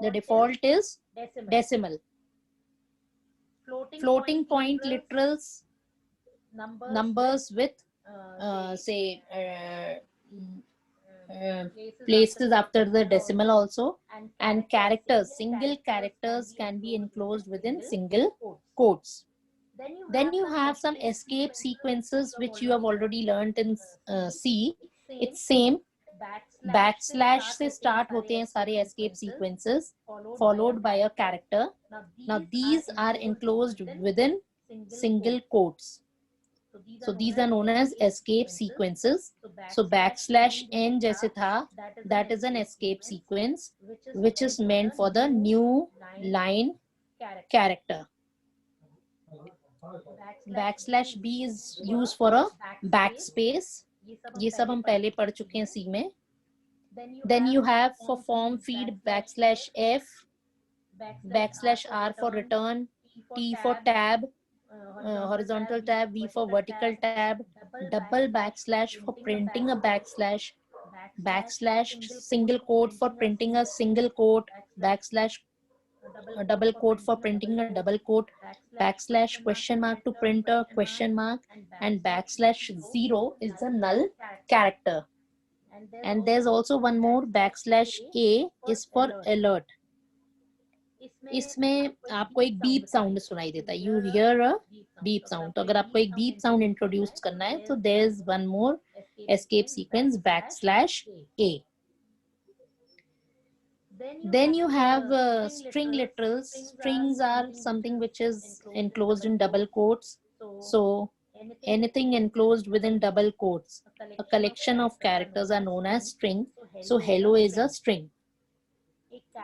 The default is decimal. Floating point literals, numbers with say places after the decimal also, and characters, single characters can be enclosed within single quotes. Then you have some escape sequences which you have already learnt in C. It's same. Backslash से start होते हैं सारे escape sequences followed by a character. Now these are enclosed within single quotes. So these are known as escape sequences. So backslash n जैसे था, that is an escape sequence which is meant for the new line character. Backslash b is used for a backspace. ये सब हम पहले पढ़ चुके हैं C में. Then you have for form feed backslash f, backslash r for return, t for tab, horizontal tab, v for vertical tab, double backslash for printing a backslash, backslash single quote for printing a single quote, backslash a double quote for printing a double quote, backslash question mark to print a question mark, and backslash 0 is the null character. And there's also one more, backslash a is for alert. इसमें आपको एक beep sound सुनाई देता है, you here a beep sound. तो अगर आपको एक बीप साउंड इंट्रोड्यूस करना है तो there is one more escape sequence backslash a. Then you have string literals. Strings are something which is enclosed in double quotes. So anything enclosed within double quotes, a collection of characters are known as string. So hello is a string.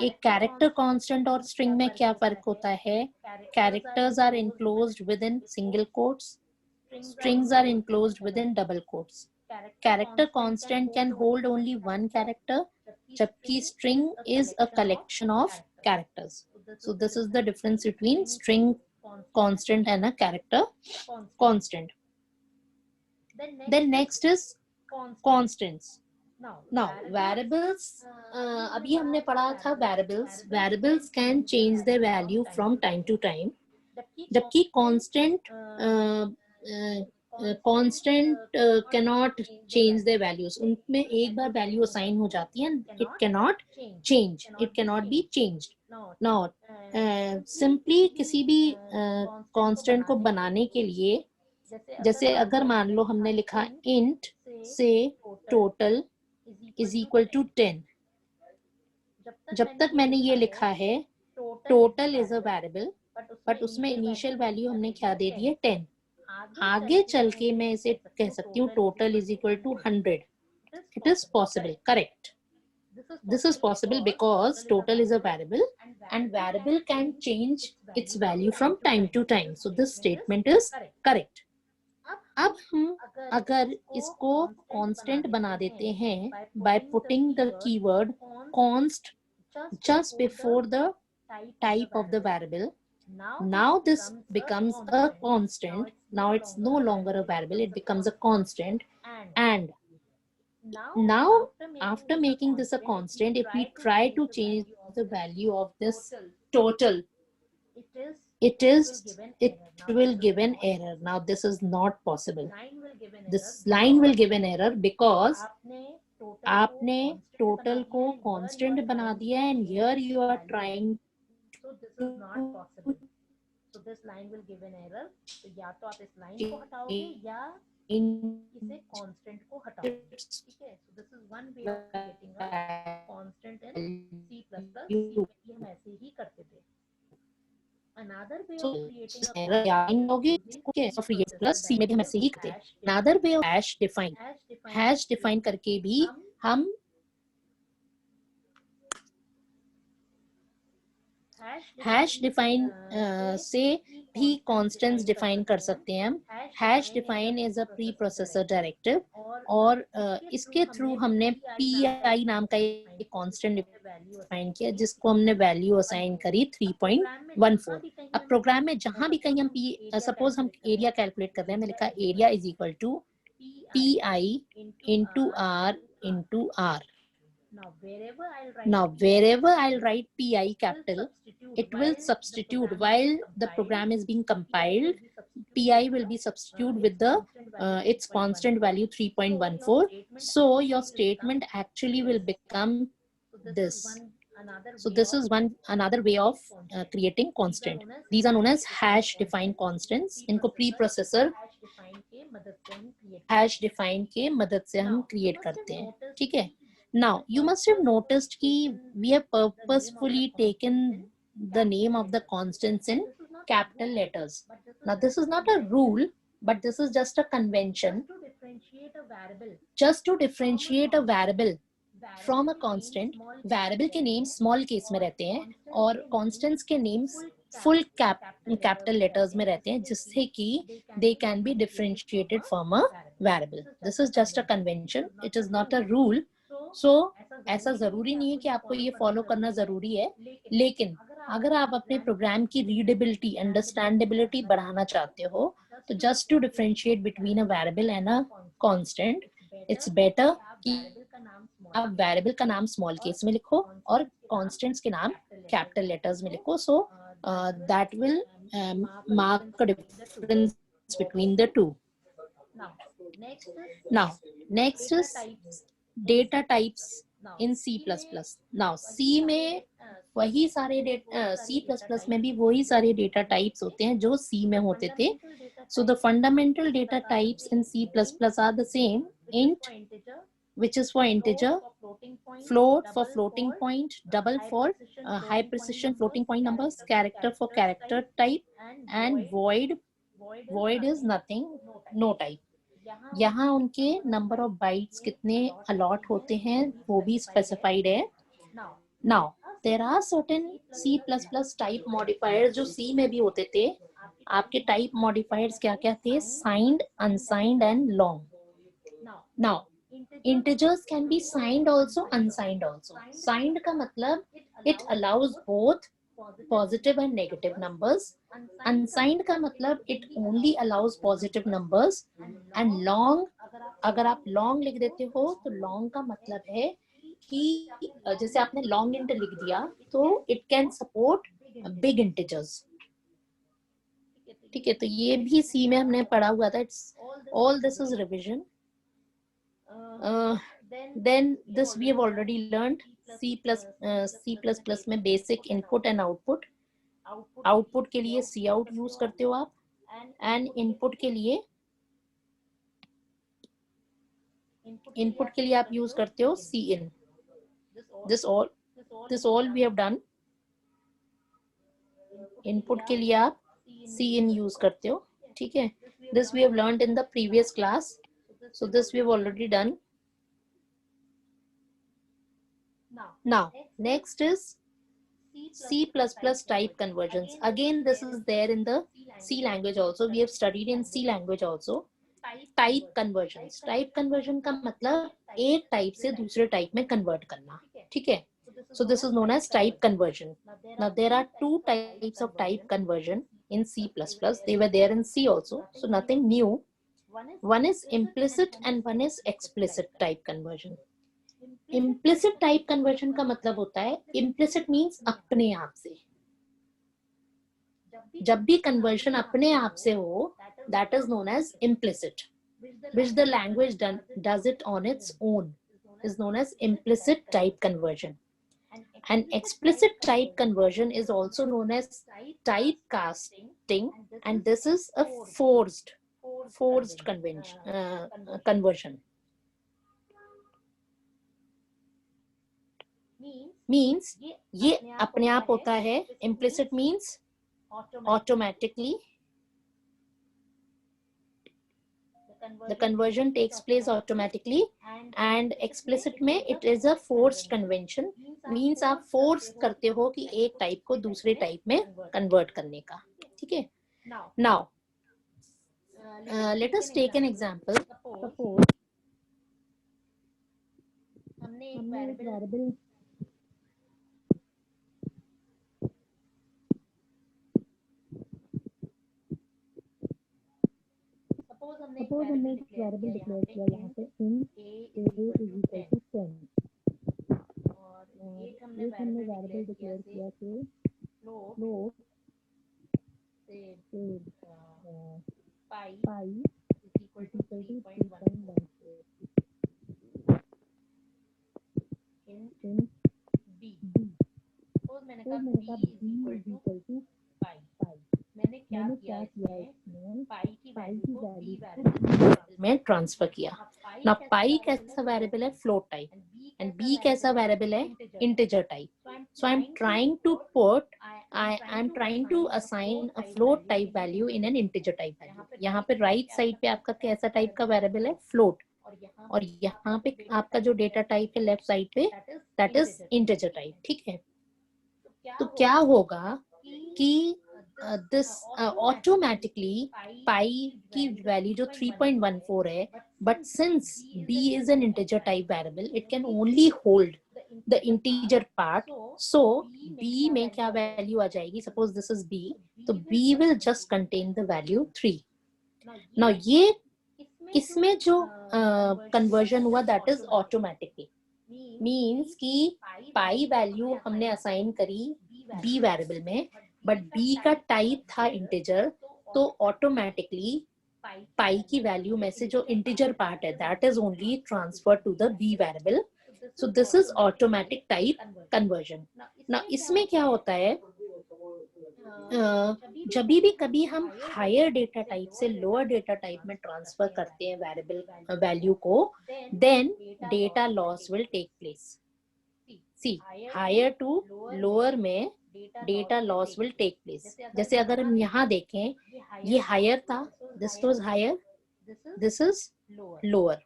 एक character constant और string में क्या फर्क होता है? Characters are enclosed within single quotes, strings are enclosed within double quotes. Character constant can hold only one character, जबकि string is a collection of characters. So this is the difference between string constant and a character constant. Then next is constants. Now variables, अभी हमने पढ़ा था variables can change their value from time to time, जबकि constant cannot change their values. उनमें एक बार value assign हो जाती है, it cannot change, it cannot be changed. Now simply किसी भी constant को बनाने के लिए, जैसे अगर मान लो हमने लिखा int से total is equal to 10. जब तक मैंने ये लिखा है total is a variable, but उसमें initial value हमने क्या दे दी है 10. आगे चल के मैं इसे कह सकती हूँ total is equal to 100. It is possible, correct. This is possible because total is a variable and variable can change its value from time to time. So this statement is correct. अब हम अगर इसको constant बना देते हैं by putting the keyword const just before the type of the variable, now this becomes a constant. Now it's no longer a variable, it becomes a constant. And now after making this a constant, if we try to change the value of this total, it will give an error. Now this is not possible. This line will give an error because आपने total को constant बना दिया and here you are trying to So this line will give an error. तो या तो आप इस line को हटाओगे या इसे constant को हटाओगे. ठीक है? So this is one way of creating a constant in C++. ये हम ऐसे ही करते थे. Another way of creating a another way of hash define करके भी हम hash define से भी constants define कर सकते हैं हम. hash define is a preprocessor directive और इसके थ्रू हमने pi नाम का एक constant define किया जिसको हमने value assign करी 3.14. अब प्रोग्राम में जहां भी कहीं हम सपोज हम एरिया कैलकुलेट कर रहे हैं, मैं लिखा area is equal to pi into r into r. Now wherever I'll write pi capital, it will substitute while the program is being compiled. Pi will be substituted with the its constant value 3.14. So your statement actually will become this. So this is another way of creating constant. These are known as hash defined constants. इनको preprocessor hash define के मदद से हम create करते हैं. ठीक है? Now you must have noticed कि we have purposefully taken the name of the constants in capital letters. Now this is not a rule, but this is just a convention. Just to differentiate a variable from a constant, variable के names small case में रहते हैं और constants के names full capital letters में रहते हैं, जिससे कि they can be differentiated from a variable. This is just a convention. It is not a rule. So ऐसा जरूरी नहीं है कि आपको ये फॉलो करना जरूरी है, लेकिन अगर आप अपने प्रोग्राम की रीडेबिलिटी, अंडरस्टैंडेबिलिटी बढ़ाना चाहते हो, तो just to differentiate between a variable and a constant, it's better कि आप वेरिएबल का नाम स्मॉल केस में लिखो और कांस्टेंट्स के नाम कैपिटल लेटर्स में लिखो. So that will mark a difference between the two. Now next is data types in C++. Now C में वही सारे C++ में भी वही सारे डेटा टाइप्स होते हैं जो C में होते थे. So the fundamental data types in C++ are the same. Int, which is for integer, float for floating point, double for high precision floating point numbers, character for character type, and void. Void is nothing, no type. यहाँ उनके number of bytes कितने allot होते हैं वो भी specified है. Now there are certain C++ type modifiers जो C में भी होते थे. आपके टाइप मॉडिफायर्स क्या क्या थे? Signed, unsigned and long. Now integers can be signed also, unsigned also. Signed का मतलब it allows both positive and negative numbers. Unsigned का मतलब it only allows positive numbers. And long, अगर आप long लिख देते हो तो long का मतलब है कि जैसे आपने long int लिख दिया तो it can support big integers. ठीक है, तो ये भी C में हमने पढ़ा हुआ था. It's all this is revision. Then this we have already learned. C++ में basic input and output. Output के लिए cout use करते हो आप, and input के लिए आप use करते हो cin. This all we have done. Input के लिए आप cin use करते हो. ठीक है, this we have learned in the previous class. So this we have already done. Now next is C++ type conversions. Again this is there in the C language also. We have studied in C language also. Type conversions. Type conversion का मतलब एक type से दूसरे type में convert करना. ठीक है, so this is known as type conversion. Now there are two types of type conversion in C++. They were there in C also, so nothing new. One is implicit and one is explicit type conversion. Implicit type conversion का मतलब होता है, implicit means अपने आप से. जब भी conversion अपने आप से हो, that is known as implicit. Which the language does it on its own is known as implicit type conversion. And explicit type conversion is also known as typecasting, and this is a forced conversion. Means ये अपने आप होता है. Implicit means automatically. The conversion takes place automatically, and explicit में it is a forced convention. Means आप force करते हो कि एक type को दूसरे type में convert करने का. ठीक है. Now let us take an example. Suppose हमने एक variable Suppose हमने एक variable declare किया यहाँ पे int a is equal to 10. और एक हमने variable declare किया कि float से pi is equal to 3.14. In b. Suppose मैंने कहा b is equal to pi. मैंने क्या किया इसमें पाई की वैल्यू को b वेरिएबल में ट्रांसफर किया. ना पाई कैसा वेरिएबल है? Float type. एंड b कैसा वेरिएबल है? Integer type. So I am trying to put I'm trying to assign a float type value in an integer type value. यहाँ पे right side पे आपका कैसा type का variable है? Float. और यहाँ पे आपका जो data type है left side पे, that is integer type. ठीक है? तो क्या होगा कि this automatically pi की value जो 3.14 है, but since b is an integer type variable, it can only hold the integer part. So b में क्या value आ जाएगी? Suppose this is b, तो b will just contain the value 3. Now ये इसमें जो conversion हुआ, that is automatically means कि pi value हमने assign करी b variable में, but b का type था integer, तो automatically pi की value में से जो integer part है, that is only transferred to the b variable. So this is automatic type conversion. Now इसमें क्या होता है, जब भी कभी हम higher data type से lower data type में transfer करते हैं variable value को, then data loss will take place. See, higher to lower में data loss will take place. जैसे अगर हम यहाँ देखें, ये higher था, this was higher, this is lower.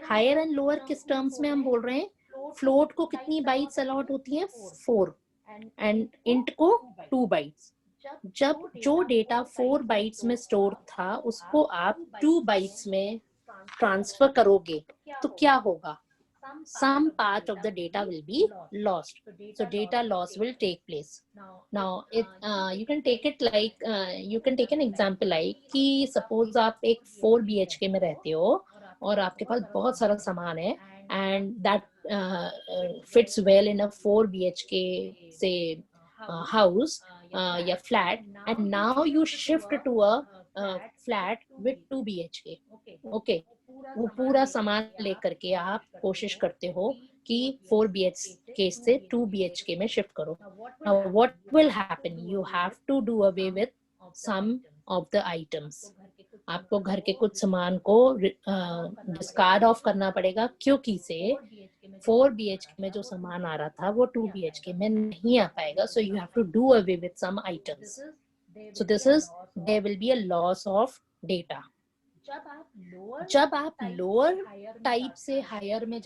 Higher and lower किस terms में हम बोल रहे हैं? Float को कितनी bytes allowed होती हैं? 4. And int को 2 bytes. जब जो data 4 bytes में store था, उसको आप 2 bytes में transfer करोगे, तो क्या होगा? Some part of the data will be lost. So data loss will take place. Now you can take it like you can take an example like कि suppose आप एक 4 BHK में रहते हो और आपके पास बहुत सारा सामान है and that fits well in a 4 BHK say house या flat, and now you shift to a flat with 2 BHK. Okay. वो पूरा सामान लेकर के आप कोशिश करते हो कि 4 BHK से 2 BHK में शिफ्ट करो. Now what will happen? You have to do away with some of the items. आपको घर के कुछ सामान को डिस्कार्ड ऑफ करना पड़ेगा, क्योंकि से 4 BHK में जो सामान आ रहा था वो 2 BHK में नहीं आ पाएगा. So you have to do away with some items. So this is, there will be a loss of data. जब आप लोअर टाइप से हायर में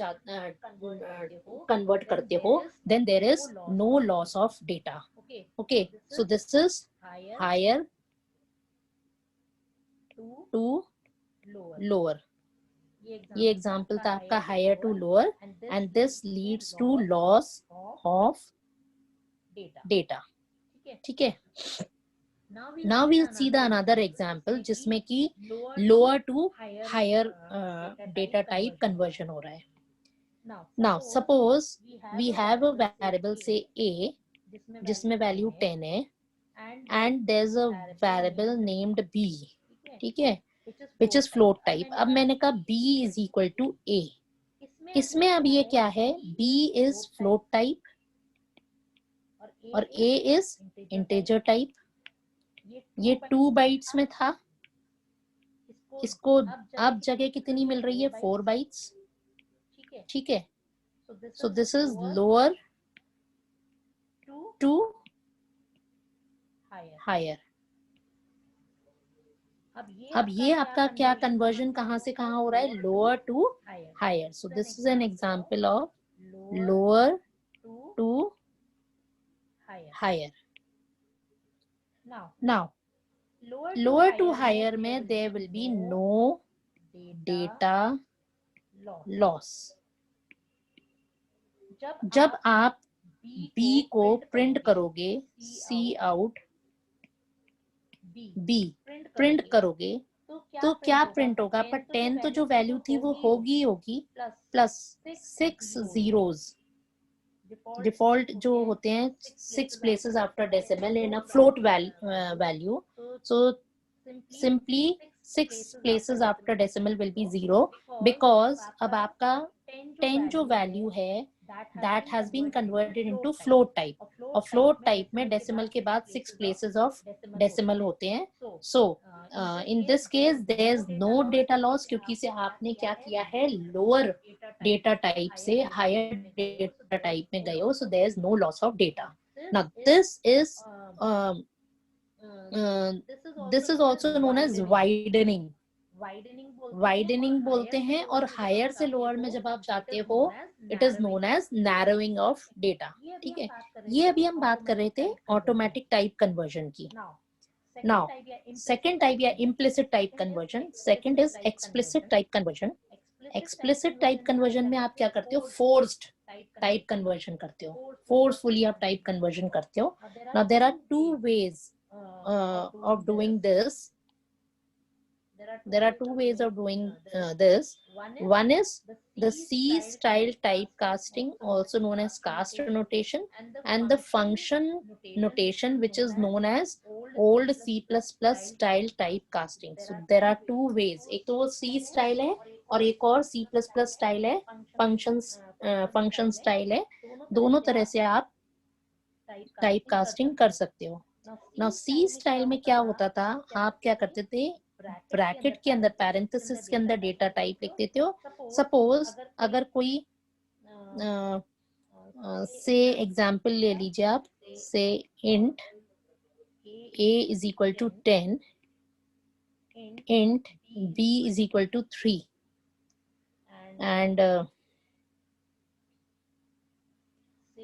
कन्वर्ट करते हो, then there is no loss of data. Okay, so this is higher to lower. ये example था आपका higher to lower, and this leads to loss of data. ठीक है. Now we'll see the another example जिसमें कि lower to higher data type conversion हो रहा है. Now suppose we have a variable say a जिसमें value 10 है, and there's a variable named b, ठीक है, which is float type. अब मैंने कहा b is equal to a. इसमें अब ये क्या है? b is float type और a is integer type. ये 2 bytes में था, इसको अब जगह कितनी मिल रही है? 4 bytes. ठीक है. So this is lower to higher. अब ये आपका क्या कन्वर्जन कहाँ से कहाँ हो रहा है? lower to higher. So this is an example of lower to higher. Now lower to higher में there will be no data loss. जब आप b को प्रिंट करोगे, cout b प्रिंट करोगे, तो क्या प्रिंट होगा? पर 10 तो जो वैल्यू थी वो होगी प्लस 6 zeros. डिफॉल्ट जो होते हैं 6 places after decimal in a float value. So simply 6 places after decimal will be 0, because अब आपका 10 जो वैल्यू है that has been converted into float type. और float type में decimal के बाद 6 places of decimal होते हैं. So in this case there is no data loss, क्योंकि से आपने क्या किया है? lower data type से higher data type में गए हो. So there is no loss of data. Now this is um, this is also known as widening. Widening बोलते हैं और हायर से लोअर में जब आप जाते हो it is known as narrowing of data. ठीक है, ये अभी हम बात कर रहे थे ऑटोमेटिक टाइप कन्वर्जन की. नाउ सेकंड टाइप या implicit type conversion, second is explicit type conversion. Explicit type conversion में आप क्या करते हो, फोर्स्ड टाइप कन्वर्जन करते हो, फोर्सफुली आप टाइप कन्वर्जन करते हो. Now there are two ways of doing this. There are two ways of doing this. One is the C style typecasting, also known as cast notation, and the function notation, which is known as old C++ style typecasting. So there are two ways. एक तो वो C style है और एक और C++ style है, function style है. दोनों तरह से आप टाइपकास्टिंग कर सकते हो. नाउ सी स्टाइल में क्या होता था, आप क्या करते थे, ब्रैकेट के अंदर पैरेंथेसिस के अंदर डेटा टाइप लिख देते हो. सपोज अगर कोई से एग्जांपल ले लीजिए आप, से int a is equal to 10, int b is equal to 3, and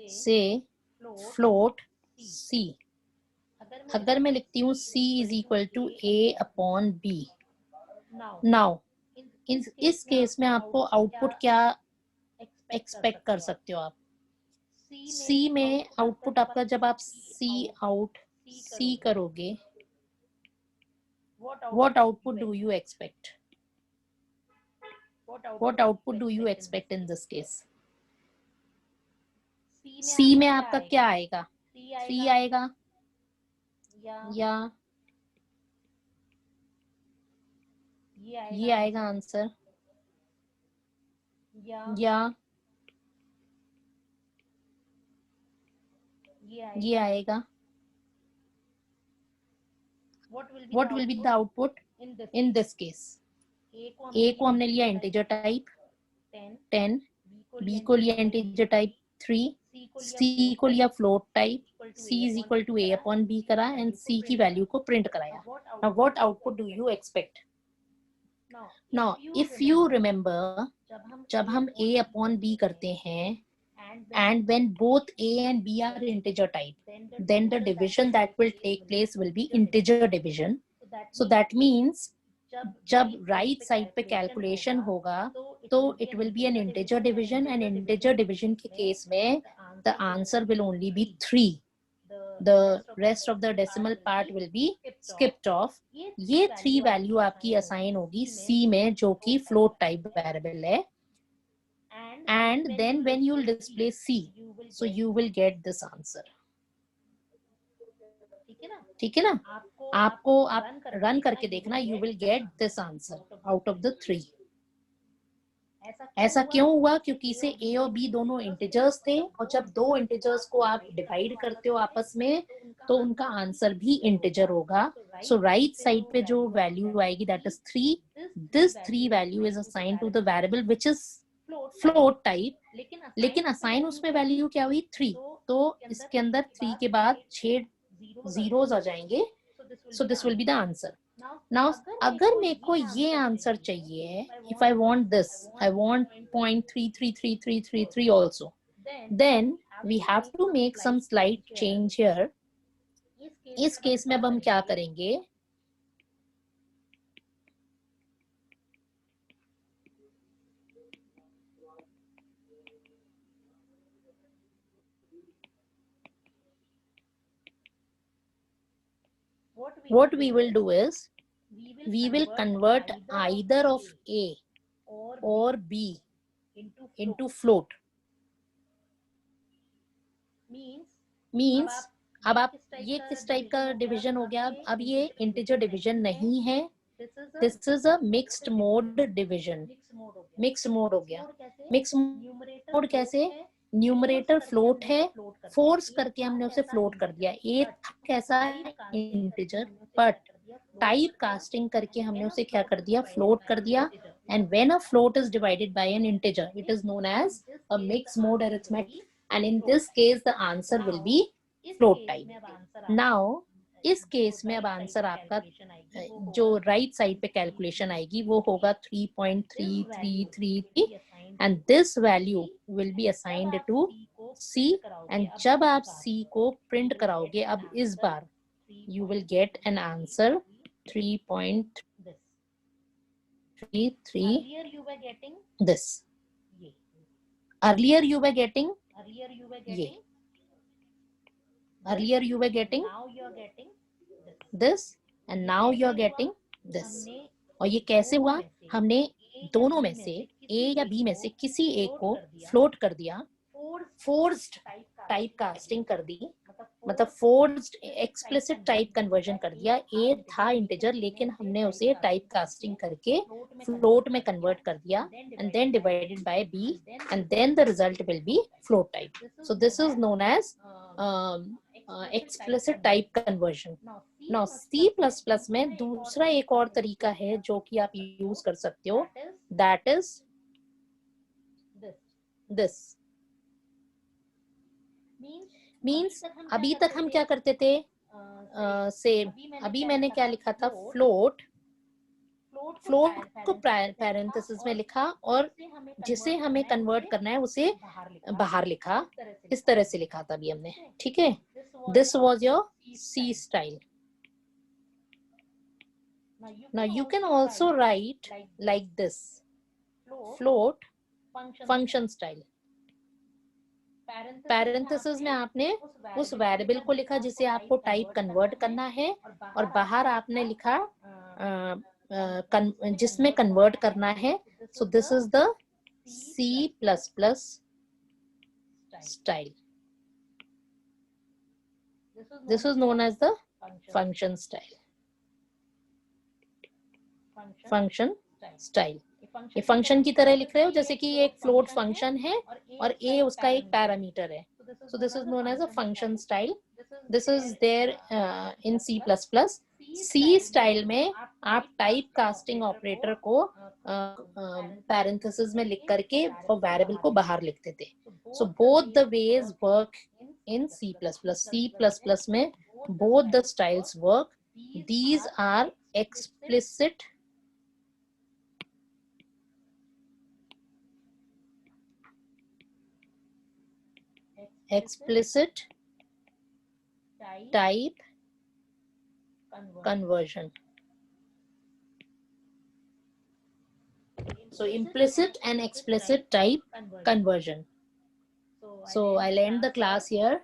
say float c. अगर मैं लिखती हूँ c is equal to a upon b. Now इस केस में आपको आउटपुट क्या एक्सपेक्ट कर सकते हो आप. C में आउटपुट आपका, जब आप C करोगे, what output do you expect? What output do you expect in this case? C में आपका क्या आएगा, C आएगा या ये आएगा आंसर, या ये आएगा. What will be the output in this case? A को हमने लिया इंटीजर टाइप 10, B को लिया इंटीजर टाइप 3, C को लिया float type, C is equal to A upon B करा एंड C की वैल्यू को प्रिंट कराया. Now what output do you expect? Now if you remember, जब हम A upon B करते हैं and when both A and B are integer type, then the division that will take place will be integer division. So that means जब right side पे calculation होगा तो it will be an integer division, and integer division के case में the answer will only be 3. The rest of the decimal part will be skipped off. ये 3 value आपकी assign होगी C में, जो कि float type variable है. And then when you will display C, so you will get this answer. ठीक है ना, आपको आप रन करके देखना, you will get this answer out of the 3. ऐसा क्यों हुआ, क्योंकि इसे A और B दोनों इंटीजर्स थे, और जब दो इंटीजर्स को आप डिवाइड करते हो आपस में तो उनका आंसर भी इंटीजर होगा. सो राइट साइड पे जो वैल्यू आएगी that is 3. This 3 value is assigned to the variable which is float type, लेकिन असाइन उसमें वैल्यू क्या हुई 3. तो इसके अंदर 3 के बाद 6 जीरोस आ जाएंगे. So this will be the answer. Now अगर मेरे को ये आंसर चाहिए, if I want this, I want 0.333333 also, then we have to make some slight change here. इस केस में अब हम क्या करेंगे, what we will do is we will convert either of A or B into float. Means अब आप ये किस टाइप का डिवीजन हो गया, अब ये इंटीजर डिवीजन नहीं है, this is a mixed mode division. Mixed mode हो गया. मिक्स्ड मोड कैसे, न्यूमरेटर फ्लोट है, फोर्स करके हमने उसे फ्लोट कर दिया. ए कैसा है, इंटीजर, बट टाइप कास्टिंग करके हमने उसे क्या कर दिया, फ्लोट कर दिया. And when a float is divided by an integer, it is known as a mixed mode arithmetic, and in this case the answer will be float type. Now इस case में अब आंसर आपका जो right side पे calculation आएगी वो होगा 3.3333 and this value will be assigned to C. एंड जब आप सी को प्रिंट कराओगे अब इस बार you will get an answer 3.33 this. Earlier you were getting ये, earlier you were getting this and now you are getting this. और ये कैसे हुआ? हमने दोनों में से ए या बी में से किसी एक को फ्लोट कर दिया, फोर्स्ड टाइप कास्टिंग कर दी, मतलब फोर्स्ड एक्सप्लिसिट टाइप कन्वर्जन कर दिया। ए था इंटीजर लेकिन हमने उसे टाइप कास्टिंग करके फ्लोट में कन्वर्ट कर दिया and then divided by b and then the result will be float type. So this is known as explicit type conversion. Now C plus plus में दूसरा एक और तरीका है जो कि आप यूज कर सकते हो, दैट इज दिस। मीन्स अभी तक हम क्या करते थे, अभी मैंने क्या लिखा था, फ्लोट को पैरेंथेसिस में लिखा और जिसे हमें कन्वर्ट करना है उसे बाहर लिखा, इस तरह से लिखा था अभी हमने, ठीक है। This was your C style. Now you can also write like this, float function style. Parenthesis में आपने उस वेरिएबल को लिखा जिसे आपको टाइप कन्वर्ट करना है और बाहर आपने लिखा जिसमें कन्वर्ट करना है। So this is the C++ style. This is known as the function style. Function style. ये फंक्शन की तरह लिख रहे हो जैसे कि ये एक फ्लोट फंक्शन है और a उसका एक पैरामीटर है। So this is known as a function style. This is there in C++। C style में आप टाइप कास्टिंग ऑपरेटर को पैरेंथेसिस में लिख करके और वेरिएबल को बाहर लिखते थे। So both the ways work in C++। C++ में both the styles work. These are explicit type conversion. So implicit and explicit type conversion. So I'll end the class here.